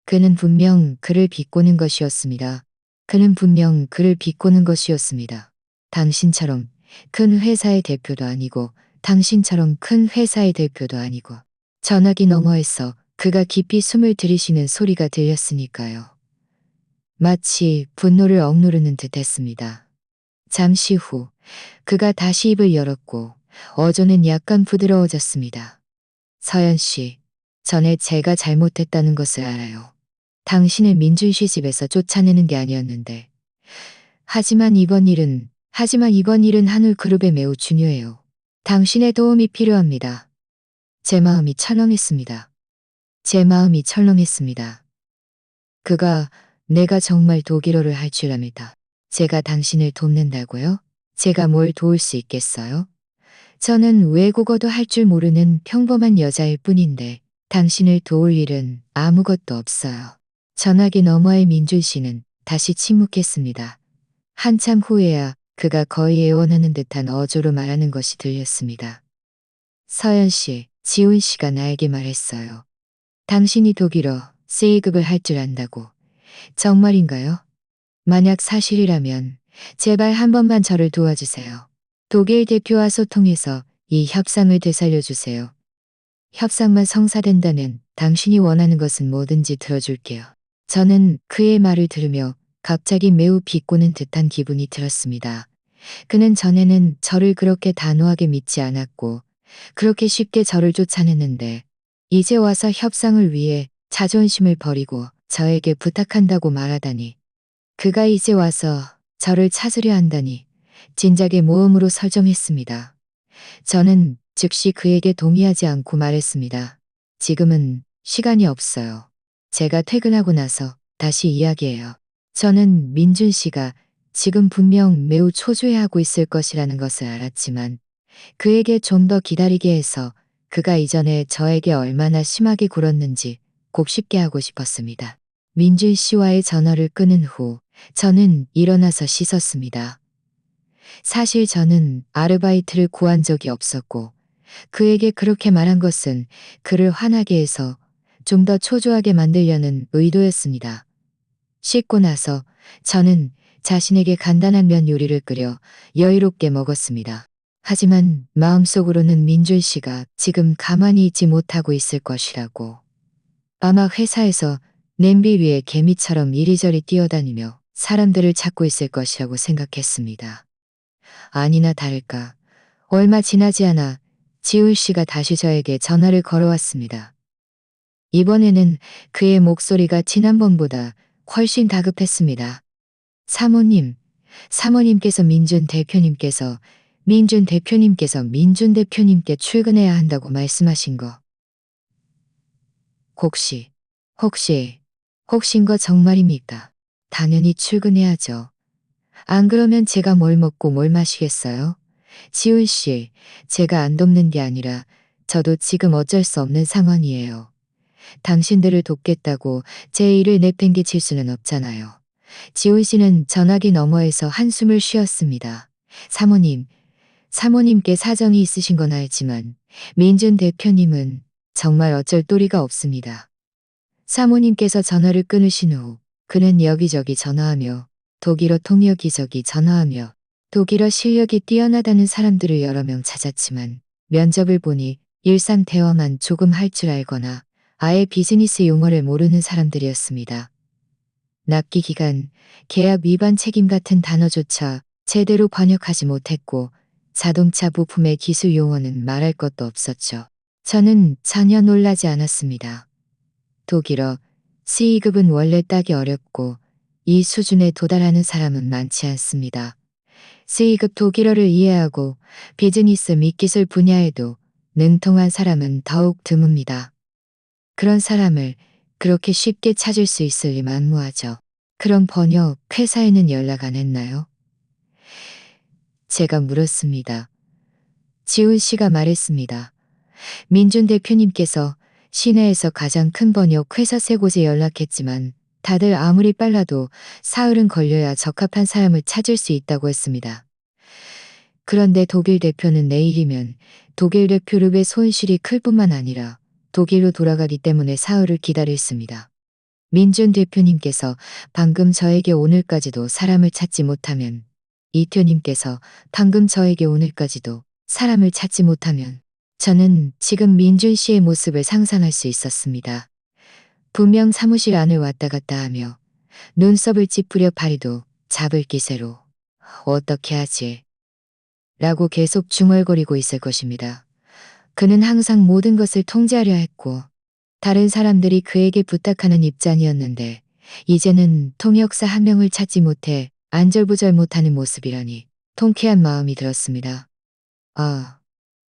그는 분명 그를 비꼬는 것이었습니다. 그는 분명 그를 비꼬는 것이었습니다. 당신처럼 큰 회사의 대표도 아니고 당신처럼 큰 회사의 대표도 아니고 전화기 너머에서 그가 깊이 숨을 들이쉬는 소리가 들렸으니까요. 마치 분노를 억누르는 듯 했습니다. 잠시 후 그가 다시 입을 열었고 어조는 약간 부드러워졌습니다. 서연 씨, 전에 제가 잘못했다는 것을 알아요. 당신을 민준 씨 집에서 쫓아내는 게 아니었는데. 하지만 이번 일은 한울 그룹에 매우 중요해요. 당신의 도움이 필요합니다. 제 마음이 철렁했습니다. 제 마음이 철렁했습니다. 그가 내가 정말 독일어를 할 줄 압니다. 제가 당신을 돕는다고요? 제가 뭘 도울 수 있겠어요? 저는 외국어도 할 줄 모르는 평범한 여자일 뿐인데 당신을 도울 일은 아무것도 없어요. 전화기 너머의 민준 씨는 다시 침묵했습니다. 한참 후에야 그가 거의 애원하는 듯한 어조로 말하는 것이 들렸습니다. 서연 씨, 지훈 씨가 나에게 말했어요. 당신이 독일어 C급을 할 줄 안다고. 정말인가요? 만약 사실이라면 제발 한 번만 저를 도와주세요. 독일 대표와 소통해서 이 협상을 되살려주세요. 협상만 성사된다면 당신이 원하는 것은 뭐든지 들어줄게요. 저는 그의 말을 들으며 갑자기 매우 비꼬는 듯한 기분이 들었습니다. 그는 전에는 저를 그렇게 단호하게 믿지 않았고 그렇게 쉽게 저를 쫓아냈는데 이제 와서 협상을 위해 자존심을 버리고 저에게 부탁한다고 말하다니 그가 이제 와서 저를 찾으려 한다니 진작에 모험으로 설정했습니다. 저는 즉시 그에게 동의하지 않고 말했습니다. 지금은 시간이 없어요. 제가 퇴근하고 나서 다시 이야기해요. 저는 민준 씨가 지금 분명 매우 초조해하고 있을 것이라는 것을 알았지만 그에게 좀 더 기다리게 해서 그가 이전에 저에게 얼마나 심하게 굴었는지 꼭 쉽게 하고 싶었습니다. 민준 씨와의 전화를 끊은 후 저는 일어나서 씻었습니다. 사실 저는 아르바이트를 구한 적이 없었고 그에게 그렇게 말한 것은 그를 화나게 해서 좀 더 초조하게 만들려는 의도였습니다. 씻고 나서 저는 자신에게 간단한 면 요리를 끓여 여유롭게 먹었습니다. 하지만 마음속으로는 민준 씨가 지금 가만히 있지 못하고 있을 것이라고. 아마 회사에서 냄비 위에 개미처럼 이리저리 뛰어다니며 사람들을 찾고 있을 것이라고 생각했습니다. 아니나 다를까 얼마 지나지 않아 지훈 씨가 다시 저에게 전화를 걸어왔습니다. 이번에는 그의 목소리가 지난번보다 훨씬 다급했습니다. 사모님, 사모님께서 민준 대표님께 출근해야 한다고 말씀하신 거. 혹시, 혹시인 거 정말입니까? 당연히 출근해야죠. 안 그러면 제가 뭘 먹고 뭘 마시겠어요? 지훈 씨, 제가 안 돕는 게 아니라 저도 지금 어쩔 수 없는 상황이에요. 당신들을 돕겠다고 제 일을 내팽개칠 수는 없잖아요. 지훈 씨는 전화기 너머에서 한숨을 쉬었습니다. 사모님께 사정이 있으신 건 알지만 민준 대표님은 정말 어쩔 도리가 없습니다. 사모님께서 전화를 끊으신 후 그는 여기저기 전화하며 독일어 실력이 뛰어나다는 사람들을 여러 명 찾았지만 면접을 보니 일상 대화만 조금 할 줄 알거나 아예 비즈니스 용어를 모르는 사람들이었습니다. 납기 기간, 계약 위반 책임 같은 단어조차 제대로 번역하지 못했고 자동차 부품의 기술 용어는 말할 것도 없었죠. 저는 전혀 놀라지 않았습니다. 독일어 C2급은 원래 따기 어렵고 이 수준에 도달하는 사람은 많지 않습니다. C2급 독일어를 이해하고 비즈니스 및 기술 분야에도 능통한 사람은 더욱 드뭅니다. 그런 사람을 그렇게 쉽게 찾을 수 있을 리 만무하죠. 그럼 번역 회사에는 연락 안 했나요? 제가 물었습니다. 지훈 씨가 말했습니다. 민준 대표님께서 시내에서 가장 큰 번역 회사 세 곳에 연락했지만 다들 아무리 빨라도 사흘은 걸려야 적합한 사람을 찾을 수 있다고 했습니다. 그런데 독일 대표는 내일이면 독일 대표룹의 손실이 클 뿐만 아니라 독일로 돌아가기 때문에 사흘을 기다렸습니다. 민준 대표님께서 방금 저에게 오늘까지도 사람을 찾지 못하면 이표님께서 방금 저에게 오늘까지도 사람을 찾지 못하면 저는 지금 민준 씨의 모습을 상상할 수 있었습니다. 분명 사무실 안을 왔다 갔다 하며 눈썹을 찌푸려 파리도 잡을 기세로 어떻게 하지? 라고 계속 중얼거리고 있을 것입니다. 그는 항상 모든 것을 통제하려 했고 다른 사람들이 그에게 부탁하는 입장이었는데 이제는 통역사 한 명을 찾지 못해 안절부절 못하는 모습이라니 통쾌한 마음이 들었습니다.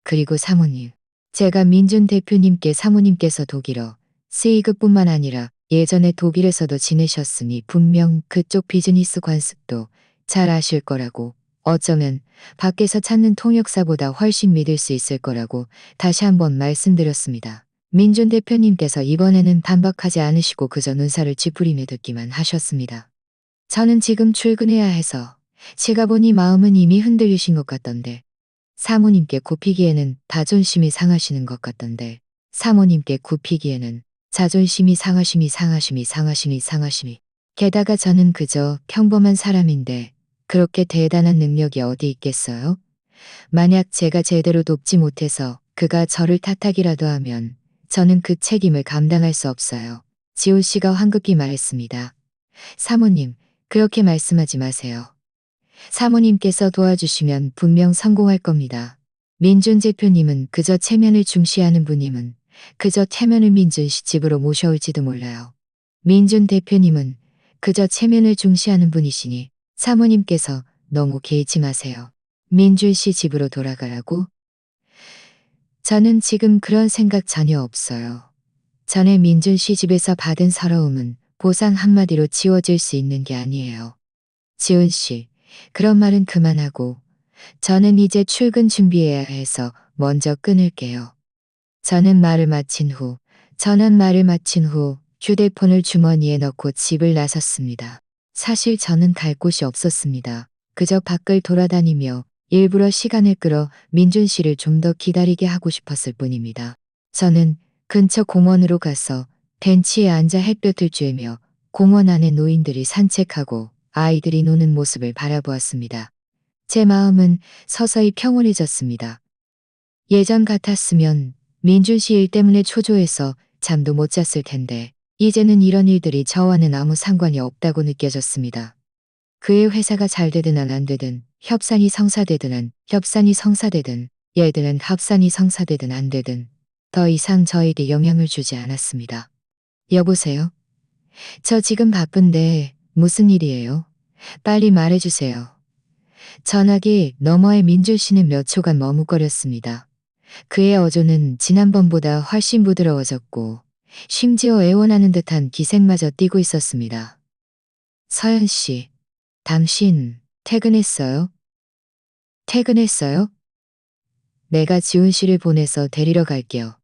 그리고 사모님. 제가 민준 대표님께 사모님께서 독일어 C2급뿐만 아니라 예전에 독일에서도 지내셨으니 분명 그쪽 비즈니스 관습도 잘 아실 거라고 어쩌면 밖에서 찾는 통역사보다 훨씬 믿을 수 있을 거라고 다시 한번 말씀드렸습니다. 민준 대표님께서 이번에는 반박하지 않으시고 그저 눈살을 찌푸리며 듣기만 하셨습니다. 저는 지금 출근해야 해서 제가 보니 마음은 이미 흔들리신 것 같던데 사모님께 굽히기에는 자존심이 상하시는 것 같던데 사모님께 굽히기에는 자존심이 상하심이 게다가 저는 그저 평범한 사람인데 그렇게 대단한 능력이 어디 있겠어요? 만약 제가 제대로 돕지 못해서 그가 저를 탓하기라도 하면 저는 그 책임을 감당할 수 없어요. 지훈 씨가 황급히 말했습니다. 사모님, 그렇게 말씀하지 마세요. 사모님께서 도와주시면 분명 성공할 겁니다. 민준 대표님은 그저 체면을 중시하는 분임은 그저 체면을 민준 씨 집으로 모셔올지도 몰라요. 민준 대표님은 그저 체면을 중시하는 분이시니 사모님께서 너무 개의치 마세요. 민준 씨 집으로 돌아가라고? 저는 지금 그런 생각 전혀 없어요. 전에 민준 씨 집에서 받은 서러움은 보상 한마디로 지워질 수 있는 게 아니에요. 지훈 씨, 그런 말은 그만하고 저는 이제 출근 준비해야 해서 먼저 끊을게요. 저는 말을 마친 후 휴대폰을 주머니에 넣고 집을 나섰습니다. 사실 저는 갈 곳이 없었습니다. 그저 밖을 돌아다니며 일부러 시간을 끌어 민준 씨를 좀 더 기다리게 하고 싶었을 뿐입니다. 저는 근처 공원으로 가서 벤치에 앉아 햇볕을 쬐며 공원 안에 노인들이 산책하고 아이들이 노는 모습을 바라보았습니다. 제 마음은 서서히 평온해졌습니다. 예전 같았으면 민준 씨 일 때문에 초조해서 잠도 못 잤을 텐데 이제는 이런 일들이 저와는 아무 상관이 없다고 느껴졌습니다. 그의 회사가 잘 되든 안 되든 협상이 성사되든 협상이 성사되든 얘들은 합산이 성사되든 안 되든 더 이상 저에게 영향을 주지 않았습니다. 여보세요? 저 지금 바쁜데 무슨 일이에요? 빨리 말해주세요. 전화기 너머의 민준 씨는 몇 초간 머뭇거렸습니다. 그의 어조는 지난번보다 훨씬 부드러워졌고 심지어 애원하는 듯한 기색마저 띠고 있었습니다. 서연 씨, 당신 퇴근했어요? 퇴근했어요? 내가 지훈 씨를 보내서 데리러 갈게요.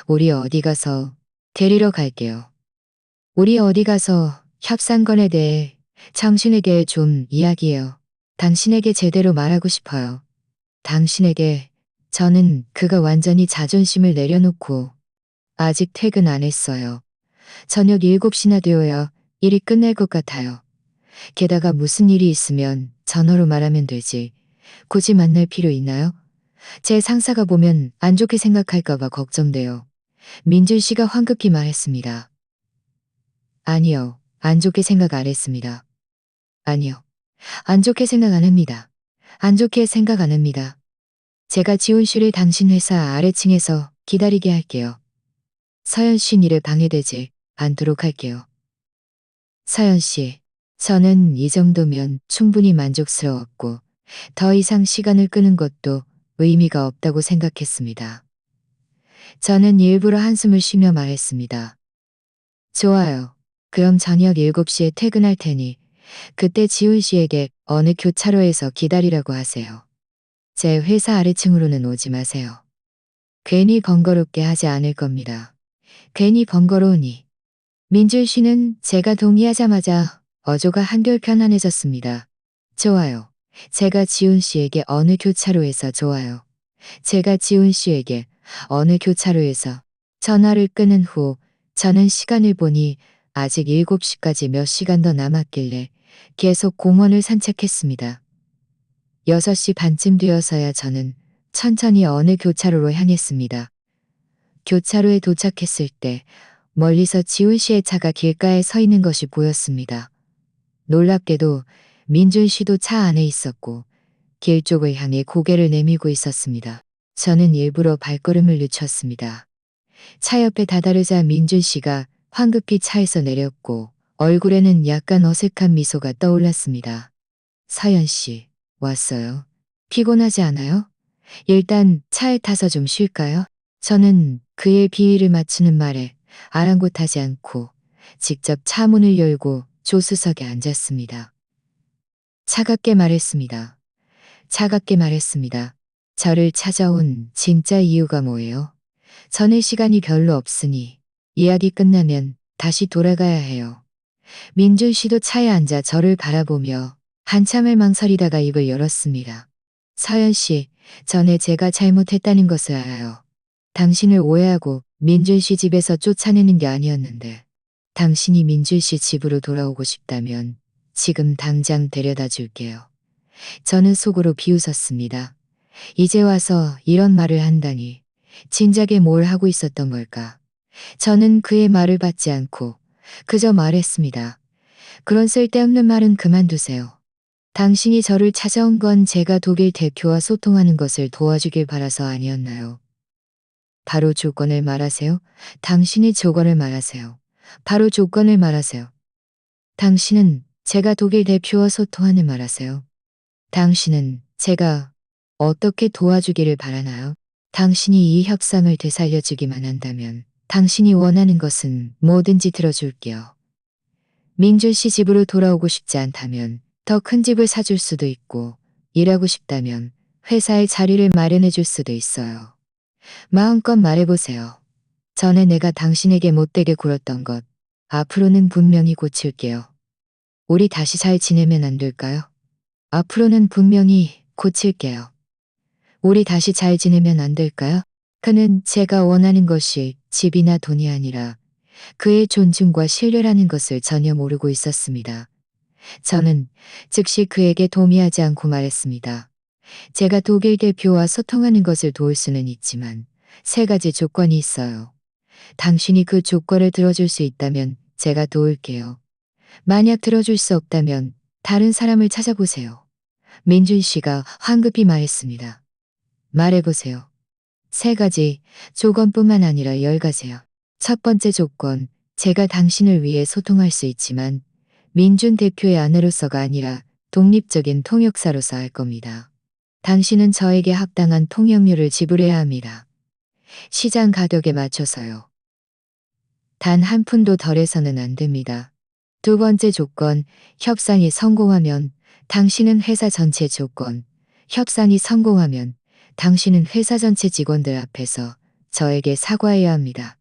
우리 어디 가서 데리러 갈게요. 우리 어디 가서 협상건에 대해 당신에게 좀 이야기해요. 당신에게 제대로 말하고 싶어요. 당신에게 저는 그가 완전히 자존심을 내려놓고 아직 퇴근 안 했어요. 저녁 7시나 되어야 일이 끝날 것 같아요. 게다가 무슨 일이 있으면 전화로 말하면 되지. 굳이 만날 필요 있나요? 제 상사가 보면 안 좋게 생각할까봐 걱정돼요. 민준 씨가 황급히 말했습니다. 아니요. 안 좋게 생각 안 했습니다. 아니요. 안 좋게 생각 안 합니다. 안 좋게 생각 안 합니다. 제가 지훈 씨를 당신 회사 아래층에서 기다리게 할게요. 서연 씨 일에 방해되지 않도록 할게요. 서연 씨, 저는 이 정도면 충분히 만족스러웠고 더 이상 시간을 끄는 것도 의미가 없다고 생각했습니다. 저는 일부러 한숨을 쉬며 말했습니다. 좋아요. 그럼 저녁 7시에 퇴근할 테니 그때 지훈 씨에게 어느 교차로에서 기다리라고 하세요. 제 회사 아래층으로는 오지 마세요. 괜히 번거롭게 하지 않을 겁니다. 괜히 번거로우니. 민준 씨는 제가 동의하자마자 어조가 한결 편안해졌습니다. 좋아요. 제가 지훈 씨에게 어느 교차로에서 좋아요. 제가 지훈 씨에게 어느 교차로에서 전화를 끊은 후 저는 시간을 보니 아직 7시까지 몇 시간 더 남았길래 계속 공원을 산책했습니다. 6시 반쯤 되어서야 저는 천천히 어느 교차로로 향했습니다. 교차로에 도착했을 때 멀리서 지훈 씨의 차가 길가에 서 있는 것이 보였습니다. 놀랍게도 민준 씨도 차 안에 있었고 길 쪽을 향해 고개를 내밀고 있었습니다. 저는 일부러 발걸음을 늦췄습니다. 차 옆에 다다르자 민준 씨가 황급히 차에서 내렸고 얼굴에는 약간 어색한 미소가 떠올랐습니다. 서연 씨, 왔어요. 피곤하지 않아요? 일단 차에 타서 좀 쉴까요? 저는 그의 비위를 맞추는 말에 아랑곳하지 않고 직접 차 문을 열고 조수석에 앉았습니다. 차갑게 말했습니다. 차갑게 말했습니다. 저를 찾아온 진짜 이유가 뭐예요? 전에 시간이 별로 없으니 이야기 끝나면 다시 돌아가야 해요. 민준 씨도 차에 앉아 저를 바라보며 한참을 망설이다가 입을 열었습니다. 서연 씨, 전에 제가 잘못했다는 것을 알아요. 당신을 오해하고 민준 씨 집에서 쫓아내는 게 아니었는데 당신이 민준 씨 집으로 돌아오고 싶다면 지금 당장 데려다 줄게요. 저는 속으로 비웃었습니다. 이제 와서 이런 말을 한다니 진작에 뭘 하고 있었던 걸까. 저는 그의 말을 받지 않고 그저 말했습니다. 그런 쓸데없는 말은 그만두세요. 당신이 저를 찾아온 건 제가 독일 대표와 소통하는 것을 도와주길 바라서 아니었나요? 바로 조건을 말하세요. 당신이 조건을 말하세요. 바로 조건을 말하세요. 당신은 제가 독일 대표와 소통하는 말하세요. 당신은 제가 어떻게 도와주기를 바라나요? 당신이 이 협상을 되살려주기만 한다면 당신이 원하는 것은 뭐든지 들어줄게요. 민준 씨 집으로 돌아오고 싶지 않다면 더 큰 집을 사줄 수도 있고 일하고 싶다면 회사에 자리를 마련해 줄 수도 있어요. 마음껏 말해보세요. 전에 내가 당신에게 못되게 굴었던 것, 앞으로는 분명히 고칠게요. 우리 다시 잘 지내면 안 될까요? 앞으로는 분명히 고칠게요. 우리 다시 잘 지내면 안 될까요? 그는 제가 원하는 것이 집이나 돈이 아니라 그의 존중과 신뢰라는 것을 전혀 모르고 있었습니다. 저는 즉시 그에게 동의하지 않고 말했습니다. 제가 독일 대표와 소통하는 것을 도울 수는 있지만 3가지 조건이 있어요. 당신이 그 조건을 들어줄 수 있다면 제가 도울게요. 만약 들어줄 수 없다면 다른 사람을 찾아보세요. 민준 씨가 황급히 말했습니다. 말해보세요. 3가지 조건뿐만 아니라 10가지요. 첫 번째 조건, 제가 당신을 위해 소통할 수 있지만 민준 대표의 아내로서가 아니라 독립적인 통역사로서 할 겁니다. 당신은 저에게 합당한 통역료를 지불해야 합니다. 시장 가격에 맞춰서요. 단 한 푼도 덜해서는 안 됩니다. 두 번째 조건, 협상이 성공하면 당신은 회사 전체 조건, 협상이 성공하면 당신은 회사 전체 직원들 앞에서 저에게 사과해야 합니다.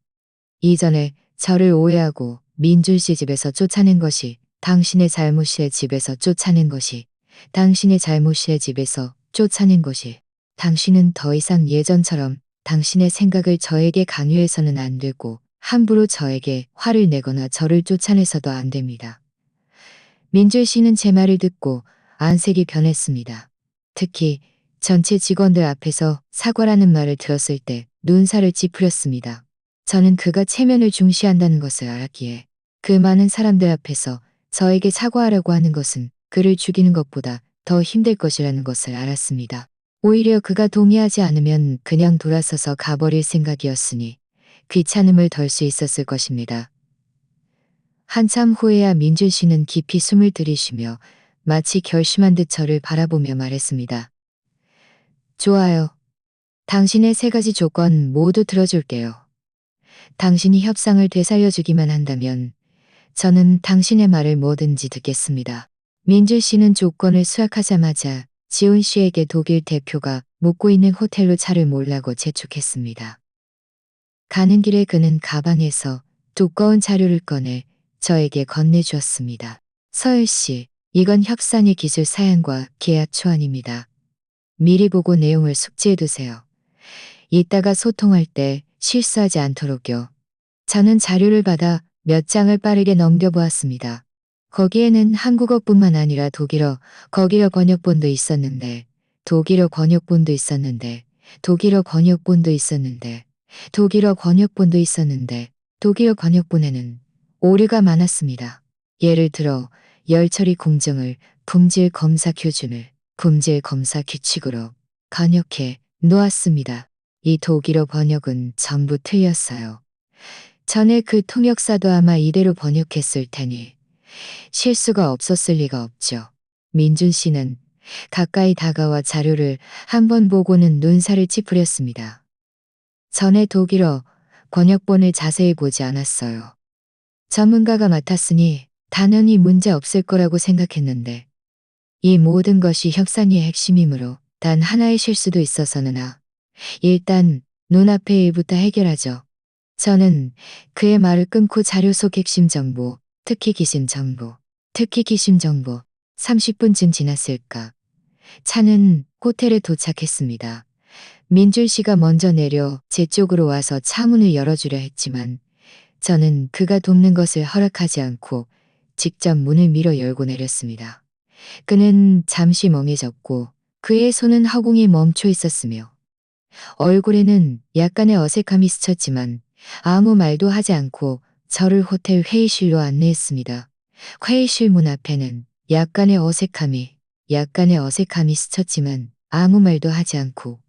이전에 저를 오해하고 민준 씨 집에서 쫓아낸 것이 당신의 잘못이에 집에서 쫓아낸 것이 당신의 잘못이에 집에서 쫓아낸 것이 당신은 더 이상 예전처럼 당신의 생각을 저에게 강요해서는 안 되고 함부로 저에게 화를 내거나 저를 쫓아내서도 안 됩니다. 민준 씨는 제 말을 듣고 안색이 변했습니다. 특히 전체 직원들 앞에서 사과라는 말을 들었을 때 눈살을 찌푸렸습니다. 저는 그가 체면을 중시한다는 것을 알았기에 그 많은 사람들 앞에서 저에게 사과하라고 하는 것은 그를 죽이는 것보다 더 힘들 것이라는 것을 알았습니다. 오히려 그가 동의하지 않으면 그냥 돌아서서 가버릴 생각이었으니 귀찮음을 덜 수 있었을 것입니다. 한참 후에야 민준 씨는 깊이 숨을 들이쉬며 마치 결심한 듯 저를 바라보며 말했습니다. 좋아요. 당신의 3가지 조건 모두 들어줄게요. 당신이 협상을 되살려주기만 한다면 저는 당신의 말을 뭐든지 듣겠습니다. 민준 씨는 조건을 수락하자마자 지훈 씨에게 독일 대표가 묵고 있는 호텔로 차를 몰라고 재촉했습니다. 가는 길에 그는 가방에서 두꺼운 자료를 꺼내 저에게 건네주었습니다. 서율 씨, 이건 협상의 기술 사양과 계약 초안입니다. 미리 보고 내용을 숙지해두세요. 이따가 소통할 때 실수하지 않도록요. 저는 자료를 받아 몇 장을 빠르게 넘겨보았습니다. 거기에는 한국어뿐만 아니라 독일어 번역본도 있었는데, 독일어 번역본도 있었는데, 독일어 번역본도 있었는데, 독일어 번역본도 있었는데, 독일어 번역본에는 오류가 많았습니다. 예를 들어 열처리 공정을 품질 검사 표준을 품질 검사 규칙으로 번역해 놓았습니다. 이 독일어 번역은 전부 틀렸어요. 전에 그 통역사도 아마 이대로 번역했을 테니 실수가 없었을 리가 없죠. 민준 씨는 가까이 다가와 자료를 한번 보고는 눈살을 찌푸렸습니다. 전에 독일어 번역본을 자세히 보지 않았어요. 전문가가 맡았으니 당연히 문제 없을 거라고 생각했는데 이 모든 것이 협상의 핵심이므로 단 하나의 실수도 있어서는 일단 눈앞의 일부터 해결하죠. 저는 그의 말을 끊고 자료 속 핵심 정보, 특히 기심 정보 30분쯤 지났을까. 차는 호텔에 도착했습니다. 민준 씨가 먼저 내려 제 쪽으로 와서 차문을 열어주려 했지만 저는 그가 돕는 것을 허락하지 않고 직접 문을 밀어 열고 내렸습니다. 그는 잠시 멍해졌고 그의 손은 허공에 멈춰 있었으며 얼굴에는 약간의 어색함이 스쳤지만 아무 말도 하지 않고 저를 호텔 회의실로 안내했습니다. 회의실 문 앞에는 약간의 어색함이 스쳤지만 아무 말도 하지 않고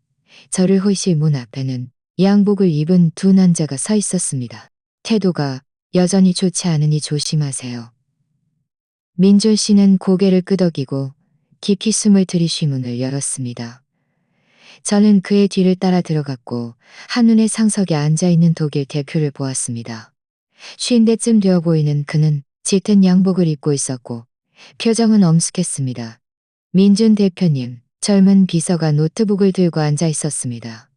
저를 회의실 문 앞에는 양복을 입은 2 남자가 서 있었습니다. 태도가 여전히 좋지 않으니 조심하세요. 민준 씨는 고개를 끄덕이고 깊이 숨을 들이쉬 문을 열었습니다. 저는 그의 뒤를 따라 들어갔고 한눈에 상석에 앉아있는 독일 대표를 보았습니다. 50대쯤 되어 보이는 그는 짙은 양복을 입고 있었고 표정은 엄숙했습니다. 민준 대표님, 젊은 비서가 노트북을 들고 앉아 있었습니다.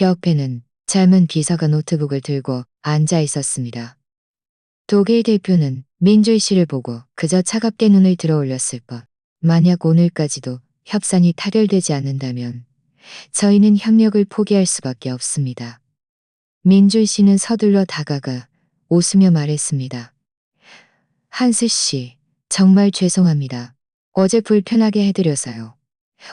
옆에는 젊은 비서가 노트북을 들고 앉아 있었습니다. 독일 대표는 민주희 씨를 보고 그저 차갑게 눈을 들어 올렸을 뿐. 만약 오늘까지도 협상이 타결되지 않는다면 저희는 협력을 포기할 수밖에 없습니다. 민주희 씨는 서둘러 다가가 웃으며 말했습니다. 한스 씨, 정말 죄송합니다. 어제 불편하게 해드려서요.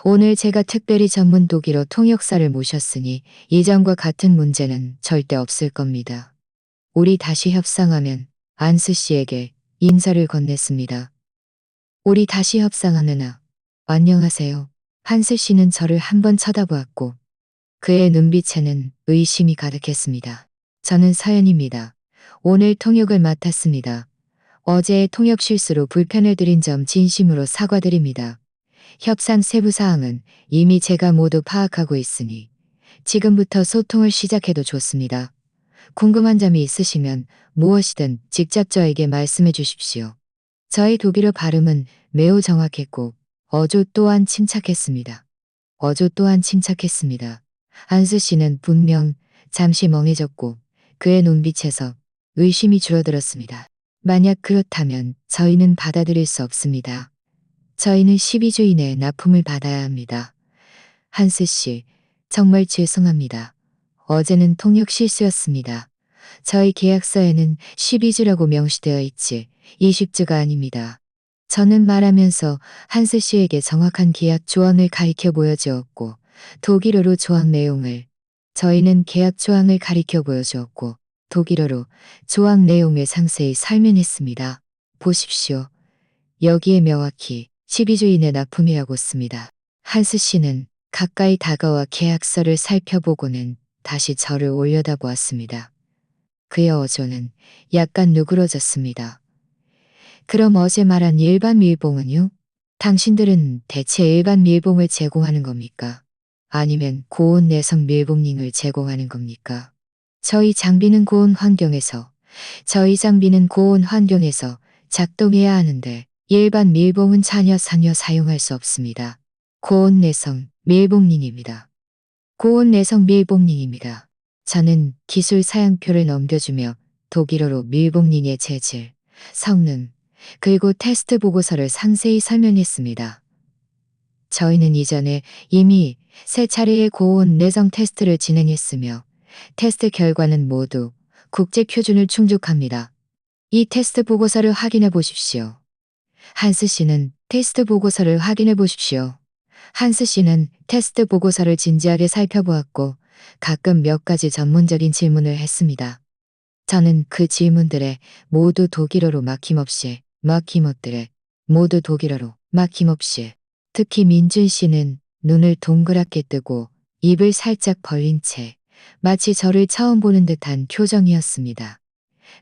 오늘 제가 특별히 전문 독일어 통역사를 모셨으니 이전과 같은 문제는 절대 없을 겁니다. 우리 다시 협상하면 안스 씨에게 인사를 건넸습니다. 우리 다시 협상하느나. 안녕하세요. 한스 씨는 저를 한번 쳐다보았고 그의 눈빛에는 의심이 가득했습니다. 저는 서연입니다. 오늘 통역을 맡았습니다. 어제의 통역 실수로 불편을 드린 점 진심으로 사과드립니다. 협상 세부 사항은 이미 제가 모두 파악하고 있으니 지금부터 소통을 시작해도 좋습니다. 궁금한 점이 있으시면 무엇이든 직접 저에게 말씀해 주십시오. 저의 독일어 발음은 매우 정확했고 어조 또한 침착했습니다. 어조 또한 침착했습니다. 안스 씨는 분명 잠시 멍해졌고 그의 눈빛에서 의심이 줄어들었습니다. 만약 그렇다면 저희는 받아들일 수 없습니다. 저희는 12주 이내에 납품을 받아야 합니다. 한스 씨, 정말 죄송합니다. 어제는 통역 실수였습니다. 저희 계약서에는 12주라고 명시되어 있지 20주가 아닙니다. 저는 말하면서 한스 씨에게 정확한 계약 조항을 가리켜 보여주었고 독일어로 조항 내용을 저희는 계약 조항을 가리켜 보여주었고 독일어로 조항 내용을 상세히 설명했습니다. 보십시오. 여기에 명확히 12주 이내 납품이라고 씁니다. 한스 씨는 가까이 다가와 계약서를 살펴보고는 다시 저를 올려다보았습니다. 그의 어조는 약간 누그러졌습니다. 그럼 어제 말한 일반 밀봉은요? 당신들은 대체 일반 밀봉을 제공하는 겁니까? 아니면 고온 내성 밀봉링을 제공하는 겁니까? 저희 장비는 고온 환경에서 작동해야 하는데 일반 밀봉은 전혀 사용할 수 없습니다. 고온 내성 밀봉링입니다. 고온 내성 밀봉링입니다. 저는 기술 사양표를 넘겨주며 독일어로 밀봉링의 재질, 성능, 그리고 테스트 보고서를 상세히 설명했습니다. 저희는 이전에 이미 3차례의 고온 내성 테스트를 진행했으며 테스트 결과는 모두 국제 표준을 충족합니다. 이 테스트 보고서를 확인해 보십시오. 한스 씨는 테스트 보고서를 확인해 보십시오. 한스 씨는 테스트 보고서를 진지하게 살펴보았고 가끔 몇 가지 전문적인 질문을 했습니다. 저는 그 질문들에 모두 독일어로 막힘없이 특히 민준 씨는 눈을 동그랗게 뜨고 입을 살짝 벌린 채 마치 저를 처음 보는 듯한 표정이었습니다.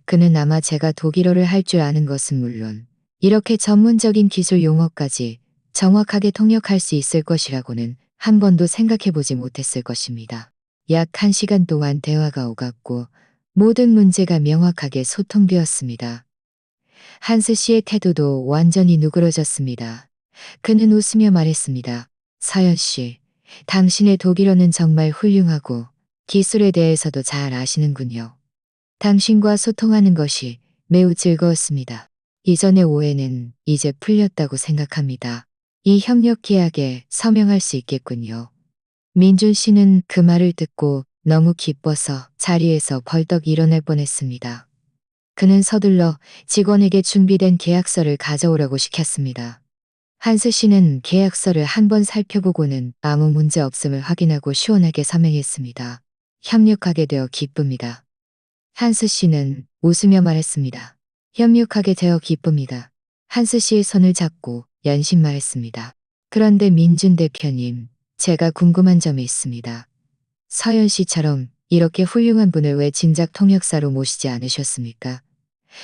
그는 아마 제가 독일어를 할 줄 아는 것은 물론 이렇게 전문적인 기술 용어까지 정확하게 통역할 수 있을 것이라고는 한 번도 생각해 보지 못했을 것입니다. 약 1시간 동안 대화가 오갔고 모든 문제가 명확하게 소통되었습니다. 한스 씨의 태도도 완전히 누그러졌습니다. 그는 웃으며 말했습니다. 서연 씨, 당신의 독일어는 정말 훌륭하고 기술에 대해서도 잘 아시는군요. 당신과 소통하는 것이 매우 즐거웠습니다. 이전의 오해는 이제 풀렸다고 생각합니다. 이 협력 계약에 서명할 수 있겠군요. 민준 씨는 그 말을 듣고 너무 기뻐서 자리에서 벌떡 일어날 뻔했습니다. 그는 서둘러 직원에게 준비된 계약서를 가져오라고 시켰습니다. 한스 씨는 계약서를 한번 살펴보고는 아무 문제 없음을 확인하고 시원하게 서명했습니다. 협력하게 되어 기쁩니다. 한스 씨는 웃으며 말했습니다. 협력하게 되어 기쁩니다. 한스 씨의 손을 잡고 연신 말했습니다. 그런데 민준 대표님, 제가 궁금한 점이 있습니다. 서연 씨처럼 이렇게 훌륭한 분을 왜 진작 통역사로 모시지 않으셨습니까?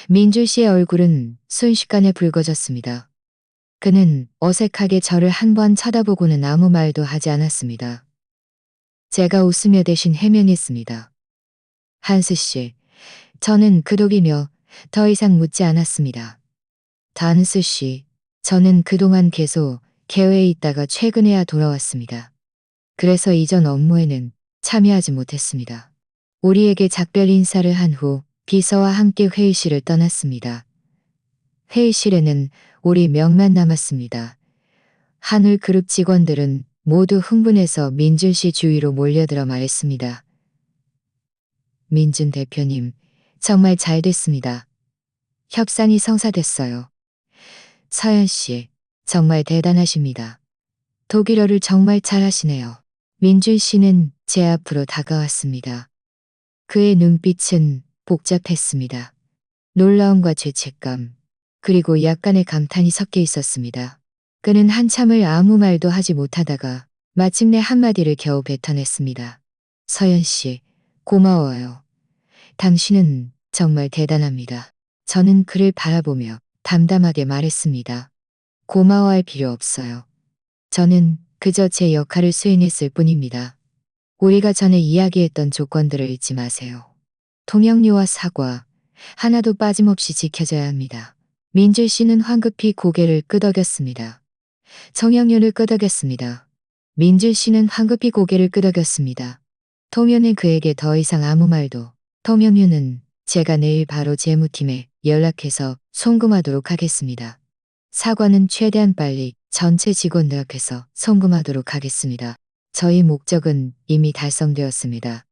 민준 씨의 얼굴은 순식간에 붉어졌습니다. 그는 어색하게 저를 한 번 쳐다보고는 아무 말도 하지 않았습니다. 제가 웃으며 대신 해명했습니다. 한스 씨, 저는 그독이며 더 이상 묻지 않았습니다. 한스 씨, 저는 그동안 계속 개회에 있다가 최근에야 돌아왔습니다. 그래서 이전 업무에는 참여하지 못했습니다. 우리에게 작별 인사를 한 후 비서와 함께 회의실을 떠났습니다. 회의실에는 우리 명만 남았습니다. 한울그룹 직원들은 모두 흥분해서 민준 씨 주위로 몰려들어 말했습니다. 민준 대표님, 정말 잘 됐습니다. 협상이 성사됐어요. 서연 씨, 정말 대단하십니다. 독일어를 정말 잘하시네요. 민준 씨는 제 앞으로 다가왔습니다. 그의 눈빛은 복잡했습니다. 놀라움과 죄책감, 그리고 약간의 감탄이 섞여 있었습니다. 그는 한참을 아무 말도 하지 못하다가 마침내 한마디를 겨우 뱉어냈습니다. 서연 씨, 고마워요. 당신은 정말 대단합니다. 저는 그를 바라보며 담담하게 말했습니다. 고마워할 필요 없어요. 저는 그저 제 역할을 수행했을 뿐입니다. 우리가 전에 이야기했던 조건들을 잊지 마세요. 통역료와 사과, 하나도 빠짐없이 지켜져야 합니다. 민줄 씨는 황급히 고개를 끄덕였습니다. 통역료를 끄덕였습니다. 민줄 씨는 황급히 고개를 끄덕였습니다. 통연은 그에게 더 이상 아무 말도. 통역료는 제가 내일 바로 재무팀에 연락해서 송금하도록 하겠습니다. 사과는 최대한 빨리 전체 직원들 앞에서 송금하도록 하겠습니다. 저희 목적은 이미 달성되었습니다.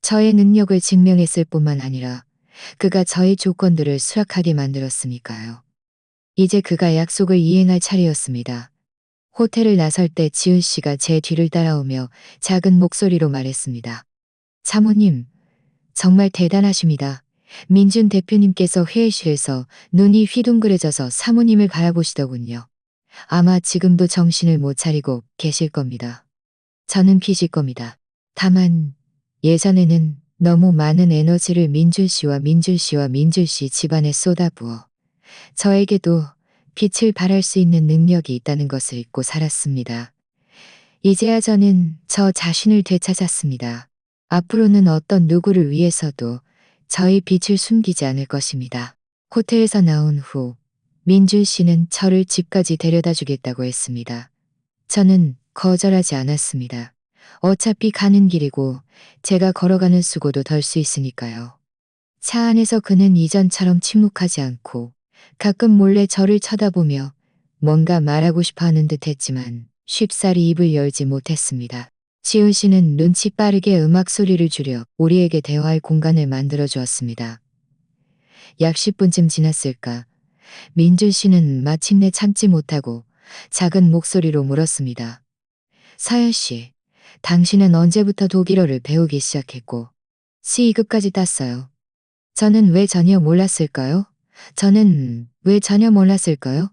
저의 능력을 증명했을 뿐만 아니라 그가 저의 조건들을 수락하게 만들었으니까요. 이제 그가 약속을 이행할 차례였습니다. 호텔을 나설 때 지훈 씨가 제 뒤를 따라오며 작은 목소리로 말했습니다. 사모님, 정말 대단하십니다. 민준 대표님께서 회의실에서 눈이 휘둥그레져서 사모님을 바라보시더군요. 아마 지금도 정신을 못 차리고 계실 겁니다. 저는 빚일 겁니다. 다만 예전에는 너무 많은 에너지를 민준 씨와 민준 씨 집안에 쏟아부어 저에게도 빛을 발할 수 있는 능력이 있다는 것을 잊고 살았습니다. 이제야 저는 저 자신을 되찾았습니다. 앞으로는 어떤 누구를 위해서도 저의 빛을 숨기지 않을 것입니다. 호텔에서 나온 후 민준 씨는 저를 집까지 데려다 주겠다고 했습니다. 저는 거절하지 않았습니다. 어차피 가는 길이고 제가 걸어가는 수고도 덜 수 있으니까요. 차 안에서 그는 이전처럼 침묵하지 않고 가끔 몰래 저를 쳐다보며 뭔가 말하고 싶어 하는 듯 했지만 쉽사리 입을 열지 못했습니다. 지훈 씨는 눈치 빠르게 음악 소리를 줄여 우리에게 대화할 공간을 만들어 주었습니다. 약 10분쯤 지났을까? 민준 씨는 마침내 참지 못하고 작은 목소리로 물었습니다. 서연 씨, 당신은 언제부터 독일어를 배우기 시작했고 C2급까지 땄어요. 저는 왜 전혀 몰랐을까요? 저는 왜 전혀 몰랐을까요?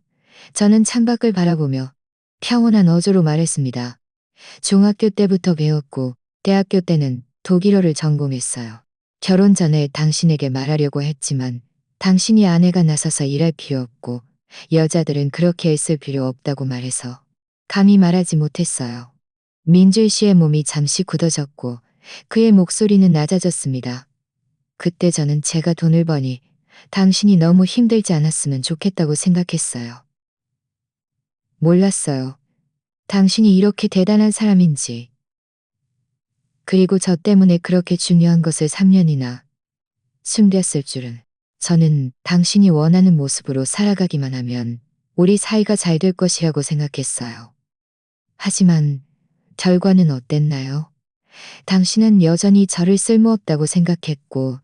저는 창밖을 바라보며 평온한 어조로 말했습니다. 중학교 때부터 배웠고 대학교 때는 독일어를 전공했어요. 결혼 전에 당신에게 말하려고 했지만 당신이 아내가 나서서 일할 필요 없고 여자들은 그렇게 애쓸 필요 없다고 말해서 감히 말하지 못했어요. 민줄 씨의 몸이 잠시 굳어졌고 그의 목소리는 낮아졌습니다. 그때 저는 제가 돈을 버니 당신이 너무 힘들지 않았으면 좋겠다고 생각했어요. 몰랐어요. 당신이 이렇게 대단한 사람인지. 그리고 저 때문에 그렇게 중요한 것을 3년이나 숨겼을 줄은. 저는 당신이 원하는 모습으로 살아가기만 하면 우리 사이가 잘 될 것이라고 생각했어요. 하지만 결과는 어땠나요? 당신은 여전히 저를 쓸모없다고 생각했고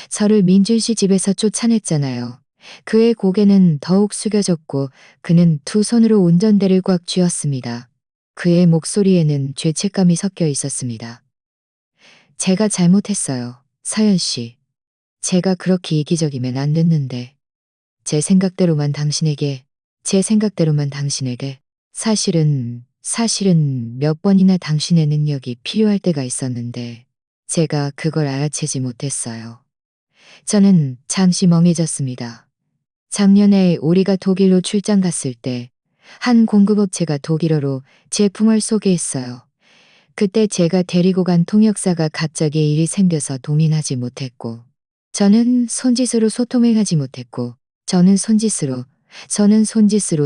저를 민준 씨 집에서 쫓아냈잖아요. 그의 고개는 더욱 숙여졌고 그는 두 손으로 운전대를 꽉 쥐었습니다. 그의 목소리에는 죄책감이 섞여 있었습니다. 제가 잘못했어요. 서연 씨. 제가 그렇게 이기적이면 안 됐는데. 제 생각대로만 당신에게 사실은 몇 번이나 당신의 능력이 필요할 때가 있었는데 제가 그걸 알아채지 못했어요. 저는 잠시 멍해졌습니다. 작년에 우리가 독일로 출장 갔을 때 한 공급업체가 독일어로 제품을 소개했어요. 그때 제가 데리고 간 통역사가 갑자기 일이 생겨서 동인하지 못했고 저는 손짓으로 소통을 하지 못했고 저는 손짓으로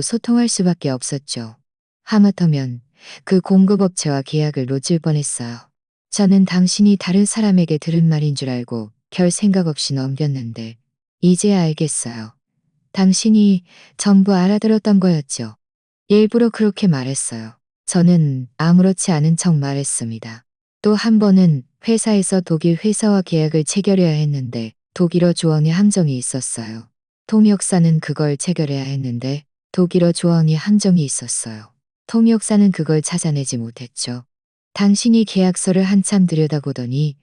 소통할 수밖에 없었죠. 하마터면 그 공급업체와 계약을 놓칠 뻔했어요. 저는 당신이 다른 사람에게 들은 말인 줄 알고 별 생각 없이 넘겼는데 이제야 알겠어요. 당신이 전부 알아들었던 거였죠. 일부러 그렇게 말했어요. 저는 아무렇지 않은 척 말했습니다. 또 한 번은 회사에서 독일 회사와 계약을 체결해야 했는데 독일어 조언의 함정이 있었어요. 통역사는 그걸 체결해야 했는데 독일어 조언이 함정이 있었어요. 통역사는 그걸 찾아내지 못했죠. 당신이 계약서를 한참 들여다보더니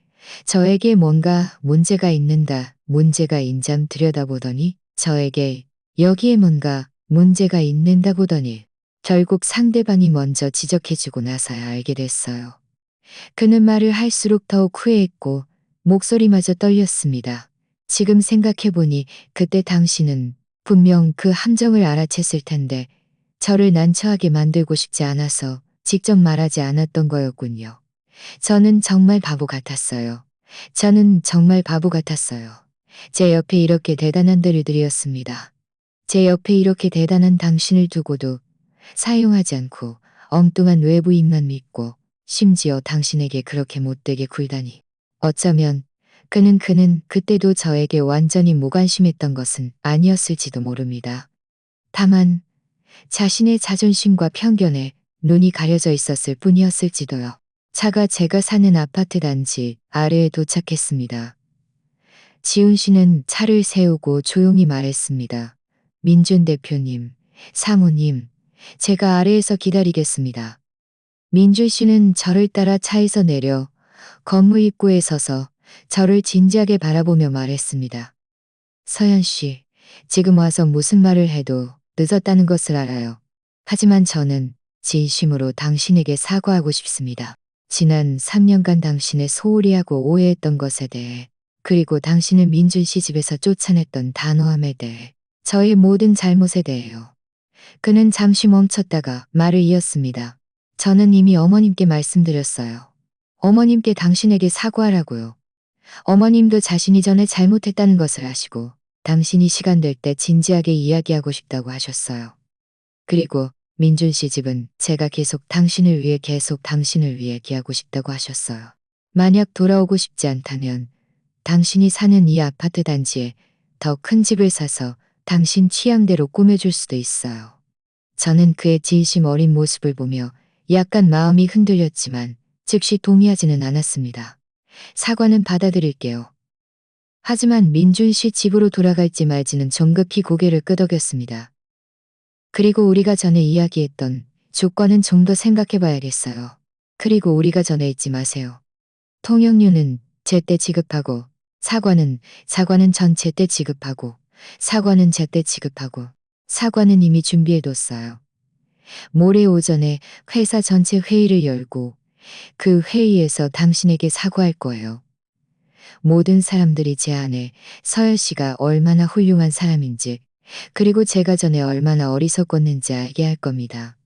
저에게 뭔가 문제가 있는다. 문제가 인잠 들여다보더니 저에게 여기에 뭔가 문제가 있는다 보더니 결국 상대방이 먼저 지적해주고 나서야 알게 됐어요. 그는 말을 할수록 더욱 후회했고 목소리마저 떨렸습니다. 지금 생각해보니 그때 당신은 분명 그 함정을 알아챘을 텐데 저를 난처하게 만들고 싶지 않아서 직접 말하지 않았던 거였군요. 저는 정말 바보 같았어요. 저는 정말 바보 같았어요. 제 옆에 이렇게 대단한 들이들이었습니다. 제 옆에 이렇게 대단한 당신을 두고도 사용하지 않고 엉뚱한 외부인만 믿고 심지어 당신에게 그렇게 못되게 굴다니. 어쩌면 그는 그때도 저에게 완전히 무관심했던 것은 아니었을지도 모릅니다. 다만 자신의 자존심과 편견에 눈이 가려져 있었을 뿐이었을지도요. 차가 제가 사는 아파트 단지 아래에 도착했습니다. 지훈 씨는 차를 세우고 조용히 말했습니다. 민준 대표님, 사모님, 제가 아래에서 기다리겠습니다. 민준 씨는 저를 따라 차에서 내려 건물 입구에 서서 저를 진지하게 바라보며 말했습니다. 서연 씨, 지금 와서 무슨 말을 해도 늦었다는 것을 알아요. 하지만 저는 진심으로 당신에게 사과하고 싶습니다. 지난 3년간 당신을 소홀히 하고 오해했던 것에 대해, 그리고 당신을 민준 씨 집에서 쫓아냈던 단호함에 대해, 저의 모든 잘못에 대해요. 그는 잠시 멈췄다가 말을 이었습니다. 저는 이미 어머님께 말씀드렸어요. 어머님께 당신에게 사과하라고요. 어머님도 자신이 전에 잘못했다는 것을 아시고 당신이 시간 될 때 진지하게 이야기하고 싶다고 하셨어요. 그리고 민준 씨 집은 제가 계속 당신을 위해 기하고 싶다고 하셨어요. 만약 돌아오고 싶지 않다면 당신이 사는 이 아파트 단지에 더 큰 집을 사서 당신 취향대로 꾸며줄 수도 있어요. 저는 그의 진심 어린 모습을 보며 약간 마음이 흔들렸지만 즉시 동의하지는 않았습니다. 사과는 받아들일게요. 하지만 민준 씨 집으로 돌아갈지 말지는 정급히 고개를 끄덕였습니다. 그리고 우리가 전에 이야기했던 조건은 좀 더 생각해봐야겠어요. 그리고 우리가 전에 잊지 마세요. 통역료는 제때 지급하고 사과는 전체 때 지급하고 사과는 제때 지급하고 사과는 이미 준비해뒀어요. 모레 오전에 회사 전체 회의를 열고 그 회의에서 당신에게 사과할 거예요. 모든 사람들이 제 안에 서열 씨가 얼마나 훌륭한 사람인지 그리고 제가 전에 얼마나 어리석었는지 알게 할 겁니다.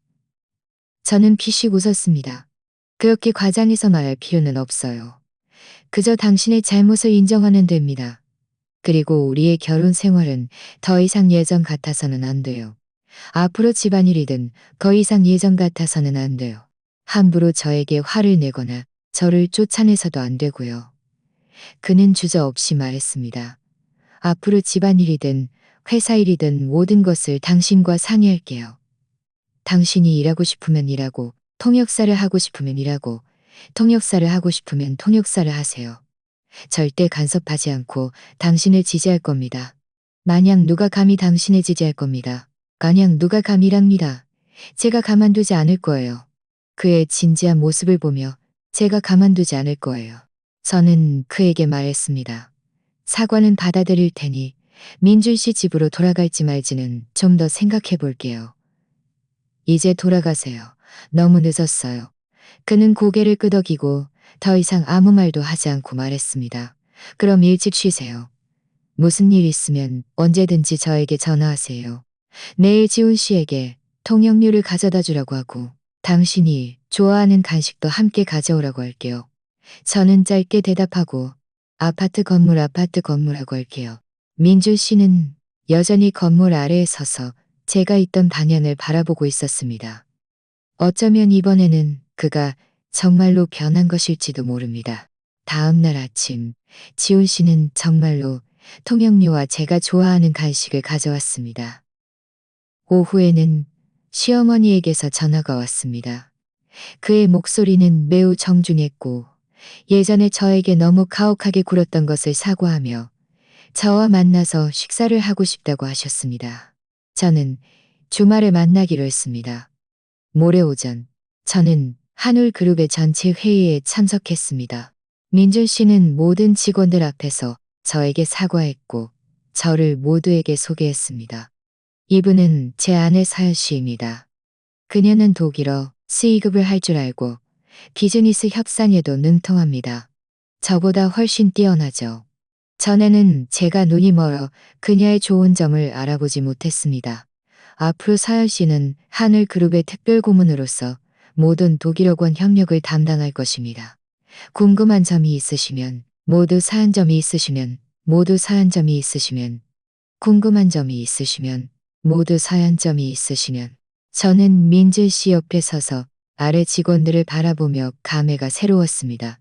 저는 피식 웃었습니다. 그렇게 과장해서 말할 필요는 없어요. 그저 당신의 잘못을 인정하면 됩니다. 그리고 우리의 결혼 생활은 더 이상 예전 같아서는 안 돼요. 앞으로 집안일이든 더 이상 예전 같아서는 안 돼요. 함부로 저에게 화를 내거나 저를 쫓아내서도 안 되고요. 그는 주저없이 말했습니다. 앞으로 집안일이든 회사 일이든 모든 것을 당신과 상의할게요. 당신이 일하고 싶으면 일하고 통역사를 하고 싶으면 일하고 통역사를 하고 싶으면 통역사를 하세요. 절대 간섭하지 않고 당신을 지지할 겁니다. 만약 누가 감히 당신을 지지할 겁니다. 만약 누가 감히랍니다. 제가 가만두지 않을 거예요. 그의 진지한 모습을 보며 제가 가만두지 않을 거예요. 저는 그에게 말했습니다. 사과는 받아들일 테니 민준 씨 집으로 돌아갈지 말지는 좀 더 생각해 볼게요. 이제 돌아가세요. 너무 늦었어요. 그는 고개를 끄덕이고 더 이상 아무 말도 하지 않고 말했습니다. 그럼 일찍 쉬세요. 무슨 일 있으면 언제든지 저에게 전화하세요. 내일 지훈 씨에게 통역료를 가져다 주라고 하고 당신이 좋아하는 간식도 함께 가져오라고 할게요. 저는 짧게 대답하고 아파트 건물하고 할게요. 민준 씨는 여전히 건물 아래에 서서 제가 있던 방향을 바라보고 있었습니다. 어쩌면 이번에는 그가 정말로 변한 것일지도 모릅니다. 다음 날 아침, 지훈 씨는 정말로 통영미와 제가 좋아하는 간식을 가져왔습니다. 오후에는 시어머니에게서 전화가 왔습니다. 그의 목소리는 매우 정중했고 예전에 저에게 너무 가혹하게 굴었던 것을 사과하며 저와 만나서 식사를 하고 싶다고 하셨습니다. 저는 주말에 만나기로 했습니다. 모레 오전 저는 한울그룹의 전체 회의에 참석했습니다. 민준 씨는 모든 직원들 앞에서 저에게 사과했고 저를 모두에게 소개했습니다. 이분은 제 아내 사연 씨입니다. 그녀는 독일어 C급을 할 줄 알고 비즈니스 협상에도 능통합니다. 저보다 훨씬 뛰어나죠. 전에는 제가 눈이 멀어 그녀의 좋은 점을 알아보지 못했습니다. 앞으로 사연 씨는 한울그룹의 특별고문으로서 모든 독일어권 협력을 담당할 것입니다. 궁금한 점이 있으시면, 궁금한 점이 있으시면, 저는 민준 씨 옆에 서서 아래 직원들을 바라보며 감회가 새로웠습니다.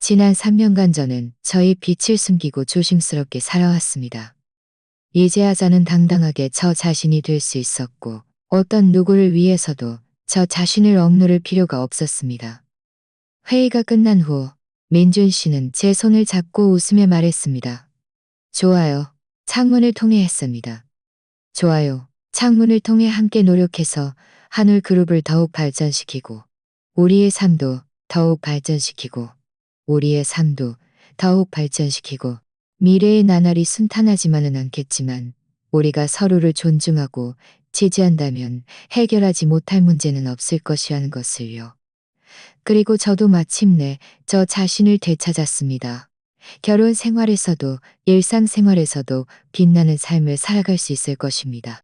지난 3년간 저는 저의 빛을 숨기고 조심스럽게 살아왔습니다. 이제야 저는 당당하게 저 자신이 될 수 있었고 어떤 누구를 위해서도 저 자신을 억누를 필요가 없었습니다. 회의가 끝난 후 민준 씨는 제 손을 잡고 웃으며 말했습니다. 좋아요. 창문을 통해 했습니다. 좋아요. 창문을 통해 함께 노력해서 한울그룹을 더욱 발전시키고 우리의 삶도 더욱 발전시키고 미래의 나날이 순탄하지만은 않겠지만 우리가 서로를 존중하고 지지한다면 해결하지 못할 문제는 없을 것이라는 것을요. 그리고 저도 마침내 저 자신을 되찾았습니다. 결혼 생활에서도 일상 생활에서도 빛나는 삶을 살아갈 수 있을 것입니다.